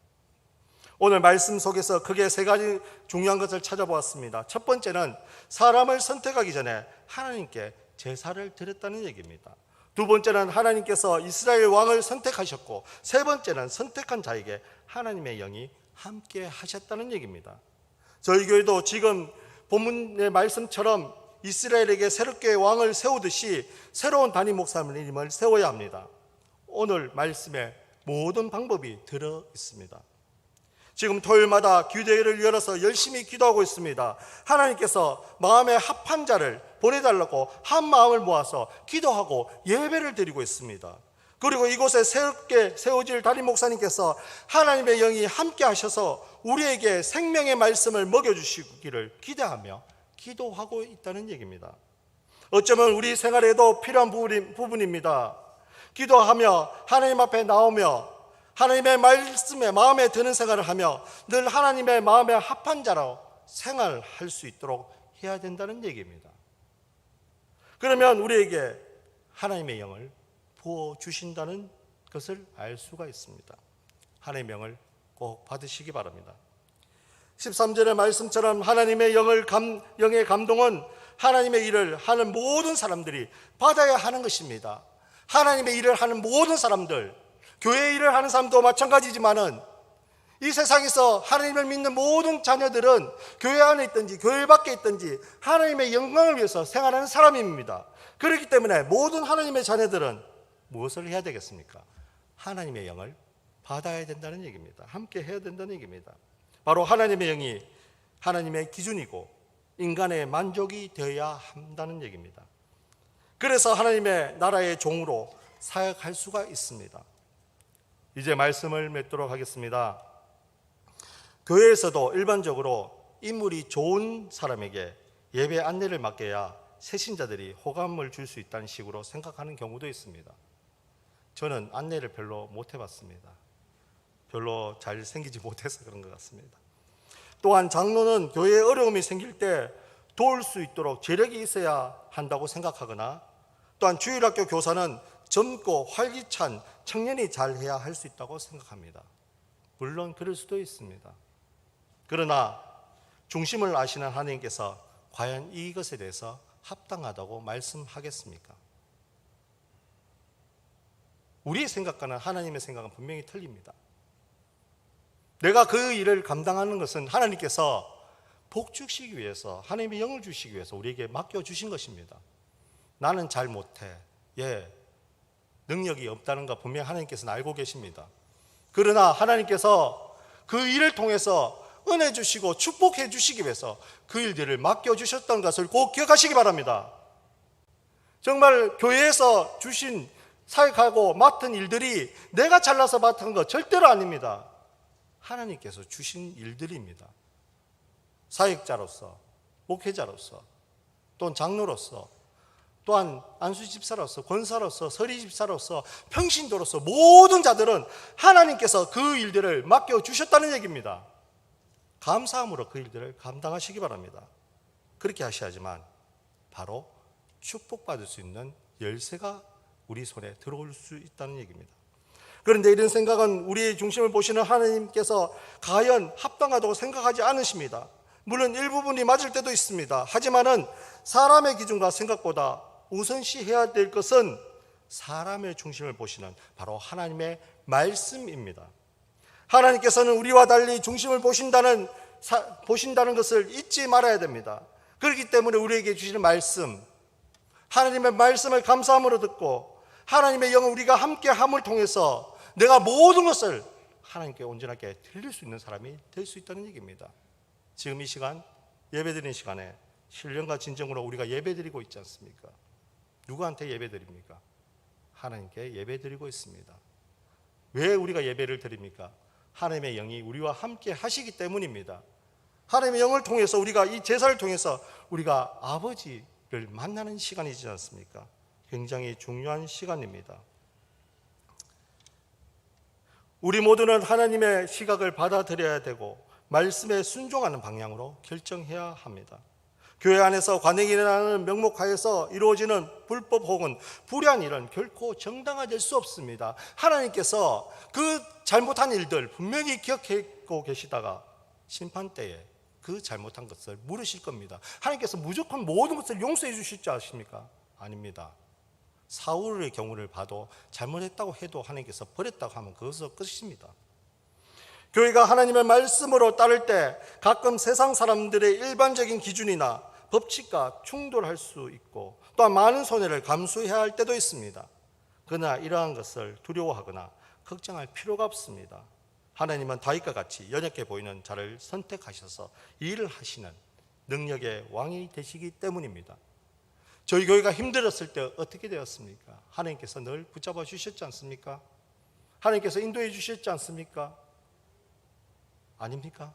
오늘 말씀 속에서 크게 세 가지 중요한 것을 찾아보았습니다. 첫 번째는 사람을 선택하기 전에 하나님께 제사를 드렸다는 얘기입니다. 두 번째는 하나님께서 이스라엘 왕을 선택하셨고 세 번째는 선택한 자에게 하나님의 영이 함께 하셨다는 얘기입니다. 저희 교회도 지금 본문의 말씀처럼 이스라엘에게 새롭게 왕을 세우듯이 새로운 담임 목사님을 세워야 합니다. 오늘 말씀에 모든 방법이 들어 있습니다. 지금 토요일마다 기도회를 열어서 열심히 기도하고 있습니다. 하나님께서 마음에 합한 자를 보내달라고 한 마음을 모아서 기도하고 예배를 드리고 있습니다. 그리고 이곳에 새롭게 세워질 담임 목사님께서 하나님의 영이 함께 하셔서 우리에게 생명의 말씀을 먹여주시기를 기대하며 기도하고 있다는 얘기입니다. 어쩌면 우리 생활에도 필요한 부분입니다. 기도하며 하나님 앞에 나오며 하나님의 말씀에 마음에 드는 생활을 하며 늘 하나님의 마음에 합한 자로 생활할 수 있도록 해야 된다는 얘기입니다. 그러면 우리에게 하나님의 영을 부어주신다는 것을 알 수가 있습니다. 하나님의 영을 꼭 받으시기 바랍니다. 13절의 말씀처럼 하나님의 영의 감동은 하나님의 일을 하는 모든 사람들이 받아야 하는 것입니다. 하나님의 일을 하는 모든 사람들, 교회 일을 하는 사람도 마찬가지지만은 이 세상에서 하나님을 믿는 모든 자녀들은 교회 안에 있든지 교회 밖에 있든지 하나님의 영광을 위해서 생활하는 사람입니다. 그렇기 때문에 모든 하나님의 자녀들은 무엇을 해야 되겠습니까? 하나님의 영을 받아야 된다는 얘기입니다. 함께 해야 된다는 얘기입니다. 바로 하나님의 영이 하나님의 기준이고 인간의 만족이 되어야 한다는 얘기입니다. 그래서 하나님의 나라의 종으로 사역할 수가 있습니다. 이제 말씀을 맺도록 하겠습니다. 교회에서도 일반적으로 인물이 좋은 사람에게 예배 안내를 맡겨야 새신자들이 호감을 줄 수 있다는 식으로 생각하는 경우도 있습니다. 저는 안내를 별로 못 해봤습니다. 별로 잘 생기지 못해서 그런 것 같습니다. 또한 장로는 교회에 어려움이 생길 때 도울 수 있도록 재력이 있어야 한다고 생각하거나 또한 주일학교 교사는 젊고 활기찬 청년이 잘해야 할 수 있다고 생각합니다. 물론 그럴 수도 있습니다. 그러나 중심을 아시는 하나님께서 과연 이것에 대해서 합당하다고 말씀하겠습니까? 우리의 생각과는 하나님의 생각은 분명히 틀립니다. 내가 그 일을 감당하는 것은 하나님께서 복 주시기 위해서, 하나님의 영을 주시기 위해서 우리에게 맡겨주신 것입니다. 나는 잘 못해. 능력이 없다는 거 분명히 하나님께서는 알고 계십니다. 그러나 하나님께서 그 일을 통해서 은혜 주시고 축복해 주시기 위해서 그 일들을 맡겨주셨던 것을 꼭 기억하시기 바랍니다. 정말 교회에서 주신 사역하고 맡은 일들이 내가 잘나서 맡은 것 절대로 아닙니다. 하나님께서 주신 일들입니다. 사역자로서, 목회자로서, 또는 장로로서, 또한 안수집사로서, 권사로서, 서리집사로서, 평신도로서 모든 자들은 하나님께서 그 일들을 맡겨주셨다는 얘기입니다. 감사함으로 그 일들을 감당하시기 바랍니다. 그렇게 하셔야지만 바로 축복받을 수 있는 열쇠가 우리 손에 들어올 수 있다는 얘기입니다. 그런데 이런 생각은 우리의 중심을 보시는 하나님께서 과연 합당하다고 생각하지 않으십니다. 물론 일부분이 맞을 때도 있습니다. 하지만은 사람의 기준과 생각보다 우선시해야 될 것은 사람의 중심을 보시는 바로 하나님의 말씀입니다. 하나님께서는 우리와 달리 중심을 보신다는 것을 잊지 말아야 됩니다. 그렇기 때문에 우리에게 주시는 말씀, 하나님의 말씀을 감사함으로 듣고 하나님의 영을 우리가 함께함을 통해서 내가 모든 것을 하나님께 온전하게 드릴 수 있는 사람이 될 수 있다는 얘기입니다. 지금 이 시간, 예배드리는 시간에 신령과 진정으로 우리가 예배드리고 있지 않습니까? 누구한테 예배드립니까? 하나님께 예배드리고 있습니다. 왜 우리가 예배를 드립니까? 하나님의 영이 우리와 함께 하시기 때문입니다. 하나님의 영을 통해서 우리가 이 제사를 통해서 우리가 아버지를 만나는 시간이지 않습니까? 굉장히 중요한 시간입니다. 우리 모두는 하나님의 시각을 받아들여야 되고 말씀에 순종하는 방향으로 결정해야 합니다. 교회 안에서 관행이라는 명목하에서 이루어지는 불법 혹은 불의한 일은 결코 정당화될 수 없습니다. 하나님께서 그 잘못한 일들 분명히 기억하고 계시다가 심판 때에 그 잘못한 것을 물으실 겁니다. 하나님께서 무조건 모든 것을 용서해 주실 줄 아십니까? 아닙니다. 사울의 경우를 봐도 잘못했다고 해도 하나님께서 버렸다고 하면 그것은 끝입니다. 교회가 하나님의 말씀으로 따를 때 가끔 세상 사람들의 일반적인 기준이나 법칙과 충돌할 수 있고 또한 많은 손해를 감수해야 할 때도 있습니다. 그러나 이러한 것을 두려워하거나 걱정할 필요가 없습니다. 하나님은 다윗과 같이 연약해 보이는 자를 선택하셔서 일을 하시는 능력의 왕이 되시기 때문입니다. 저희 교회가 힘들었을 때 어떻게 되었습니까? 하나님께서 늘 붙잡아 주셨지 않습니까? 하나님께서 인도해 주셨지 않습니까? 아닙니까?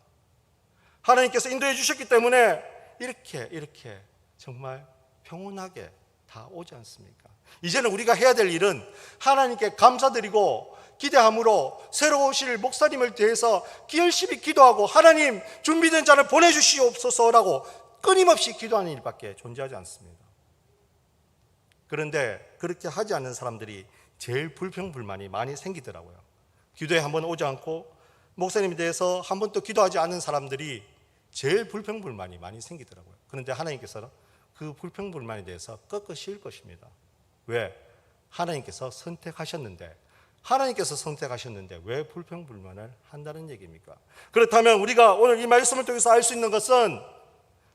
하나님께서 인도해 주셨기 때문에 이렇게 정말 평온하게 다 오지 않습니까? 이제는 우리가 해야 될 일은 하나님께 감사드리고 기대함으로 새로 오실 목사님을 대해서 열심히 기도하고 하나님 준비된 자를 보내주시옵소서라고 끊임없이 기도하는 일밖에 존재하지 않습니다. 그런데 그렇게 하지 않는 사람들이 제일 불평불만이 많이 생기더라고요. 기도에 한번 오지 않고 목사님에 대해서 한 번도 기도하지 않은 사람들이 제일 불평불만이 많이 생기더라고요. 그런데 하나님께서는 그 불평불만에 대해서 꺾으실 것입니다. 왜? 하나님께서 선택하셨는데 왜 불평불만을 한다는 얘기입니까? 그렇다면 우리가 오늘 이 말씀을 통해서 알 수 있는 것은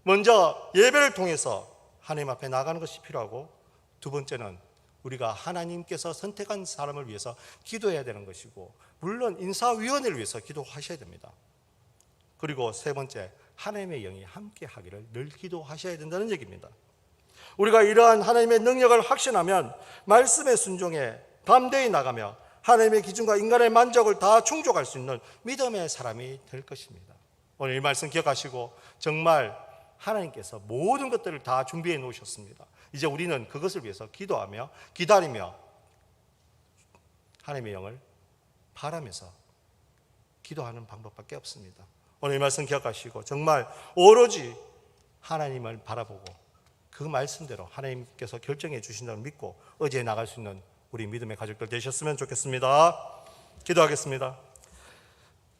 먼저 예배를 통해서 하나님 앞에 나가는 것이 필요하고, 두 번째는 우리가 하나님께서 선택한 사람을 위해서 기도해야 되는 것이고, 물론 인사위원회를 위해서 기도하셔야 됩니다. 그리고 세 번째, 하나님의 영이 함께 하기를 늘 기도하셔야 된다는 얘기입니다. 우리가 이러한 하나님의 능력을 확신하면 말씀의 순종에 담대히 나가며 하나님의 기준과 인간의 만족을 다 충족할 수 있는 믿음의 사람이 될 것입니다. 오늘 이 말씀 기억하시고 정말 하나님께서 모든 것들을 다 준비해 놓으셨습니다. 이제 우리는 그것을 위해서 기도하며 기다리며 하나님의 영을 바라면서 기도하는 방법밖에 없습니다. 오늘 이 말씀 기억하시고 정말 오로지 하나님을 바라보고 그 말씀대로 하나님께서 결정해 주신다고 믿고 의지해 나갈 수 있는 우리 믿음의 가족들 되셨으면 좋겠습니다. 기도하겠습니다.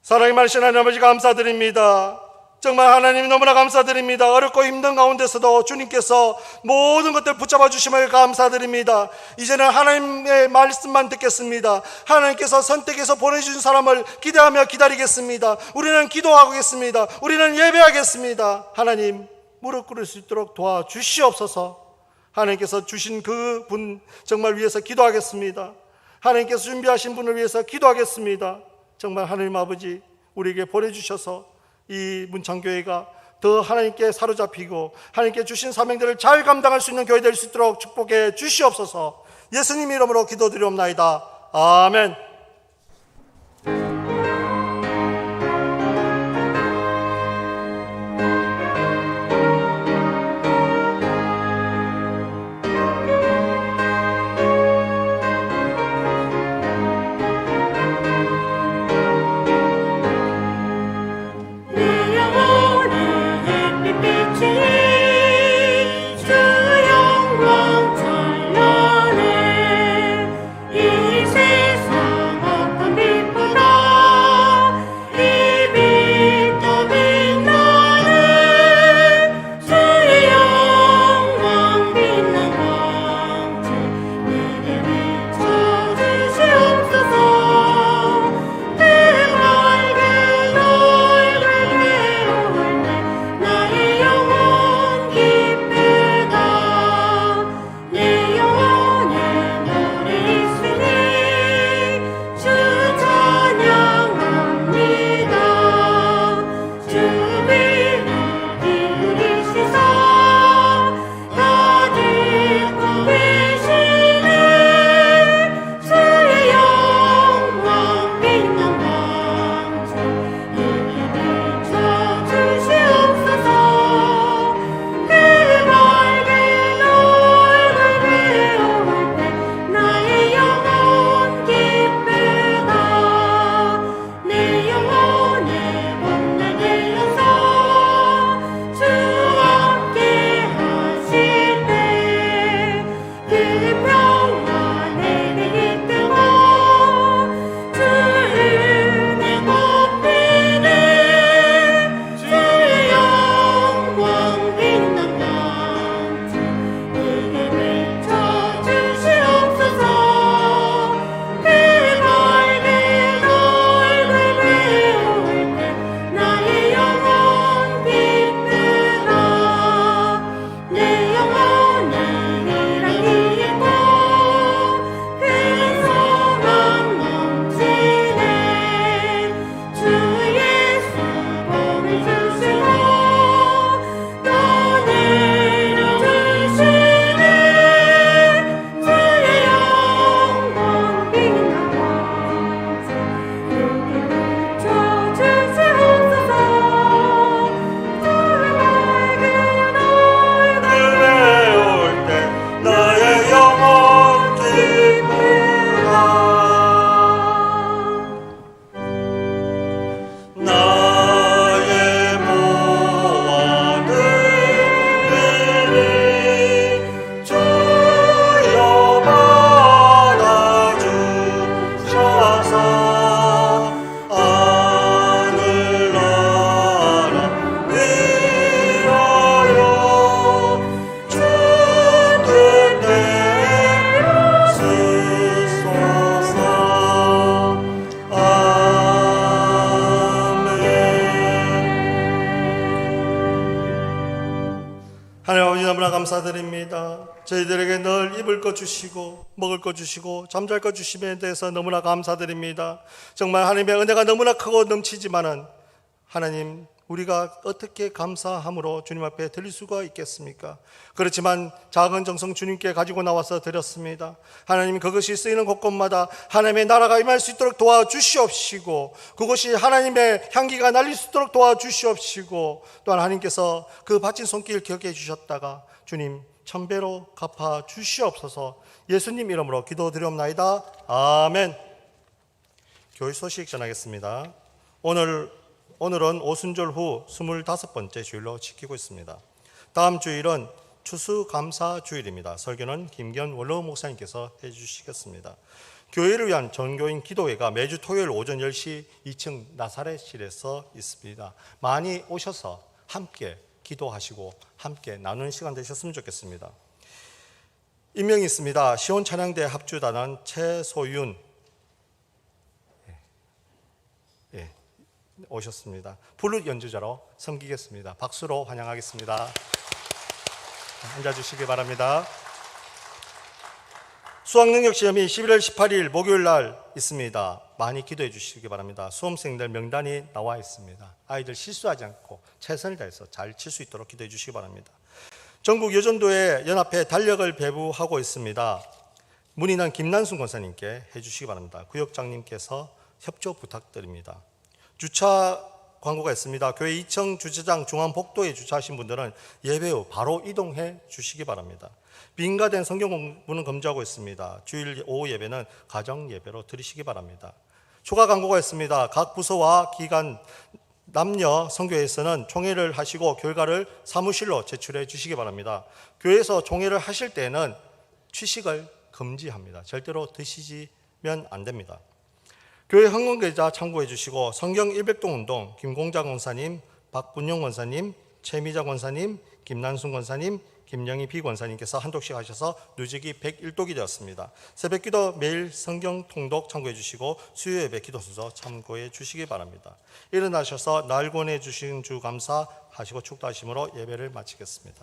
사랑이 많으신 하나님 아버지 감사드립니다. 정말 하나님 너무나 감사드립니다. 어렵고 힘든 가운데서도 주님께서 모든 것들 붙잡아 주심을 감사드립니다. 이제는 하나님의 말씀만 듣겠습니다. 하나님께서 선택해서 보내주신 사람을 기대하며 기다리겠습니다. 우리는 기도하겠습니다. 우리는 예배하겠습니다. 하나님 무릎 꿇을 수 있도록 도와주시옵소서. 하나님께서 주신 그 분 정말 위해서 기도하겠습니다. 하나님께서 준비하신 분을 위해서 기도하겠습니다. 정말 하나님 아버지 우리에게 보내주셔서 이 문창교회가 더 하나님께 사로잡히고 하나님께 주신 사명들을 잘 감당할 수 있는 교회 될 수 있도록 축복해 주시옵소서. 예수님 이름으로 기도드리옵나이다. 아멘.
주 영광 찬란해 이 세상
너무나 감사드립니다. 저희들에게 늘 입을 것 주시고 먹을 것 주시고 잠잘 것 주심에 대해서 너무나 감사드립니다. 정말 하나님의 은혜가 너무나 크고 넘치지만은 하나님, 우리가 어떻게 감사함으로 주님 앞에 드릴 수가 있겠습니까? 그렇지만 작은 정성 주님께 가지고 나와서 드렸습니다. 하나님, 그것이 쓰이는 곳곳마다 하나님의 나라가 임할 수 있도록 도와주시옵시고, 그것이 하나님의 향기가 날릴 수 있도록 도와주시옵시고, 또한 하나님께서 그 바친 손길 기억해 주셨다가 주님 천배로 갚아 주시옵소서. 예수님 이름으로 기도드리옵나이다. 아멘. 교회 소식 전하겠습니다. 오늘은 오순절 후 25번째 주일로 지키고 있습니다. 다음 주일은 추수감사 주일입니다. 설교는 김기현 원로 목사님께서 해주시겠습니다. 교회를 위한 전교인 기도회가 매주 토요일 오전 10시 2층 나사렛실에서 있습니다. 많이 오셔서 함께 기도하시고 함께 나누는 시간 되셨으면 좋겠습니다. 임명이 있습니다. 시온찬양대 합주단원 최소윤 오셨습니다. 플룻 연주자로 섬기겠습니다. 박수로 환영하겠습니다. 앉아주시기 바랍니다. 수학능력시험이 11월 18일 목요일 날 있습니다. 많이 기도해 주시기 바랍니다. 수험생들 명단이 나와 있습니다. 아이들 실수하지 않고 최선을 다해서 잘 칠 수 있도록 기도해 주시기 바랍니다. 전국 여전도회 연합회 달력을 배부하고 있습니다. 문의는 김난순 권사님께 해주시기 바랍니다. 구역장님께서 협조 부탁드립니다. 주차 광고가 있습니다. 교회 2층 주차장 중앙복도에 주차하신 분들은 예배 후 바로 이동해 주시기 바랍니다. 빈가된 성경 공부는 금지하고 있습니다. 주일 오후 예배는 가정 예배로 드리시기 바랍니다. 추가 광고가 있습니다. 각 부서와 기관 남녀 선교회에서는 총회를 하시고 결과를 사무실로 제출해 주시기 바랍니다. 교회에서 총회를 하실 때는 취식을 금지합니다. 절대로 드시면 안 됩니다. 교회 헌금계좌 참고해 주시고 성경 100동 운동 김공자 권사님, 박분용 권사님, 최미자 권사님, 김난순 권사님, 김영희 비권사님께서 한독씩 하셔서 누적이 101독이 되었습니다. 새벽기도 매일 성경 통독 참고해 주시고 수요예배 기도순서 참고해 주시기 바랍니다. 일어나셔서 날 권해 주신 주 감사하시고 축도하심으로 예배를 마치겠습니다.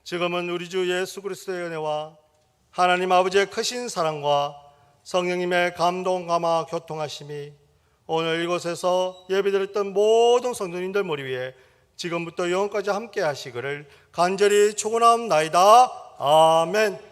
지금은 우리 주 예수 그리스도의 은혜와 하나님 아버지의 크신 사랑과 성령님의 감동, 감화, 교통하심이 오늘 이곳에서 예배드렸던 모든 성도님들 머리 위에 지금부터 영원까지 함께 하시기를 간절히 축원하옵나이다. 아멘.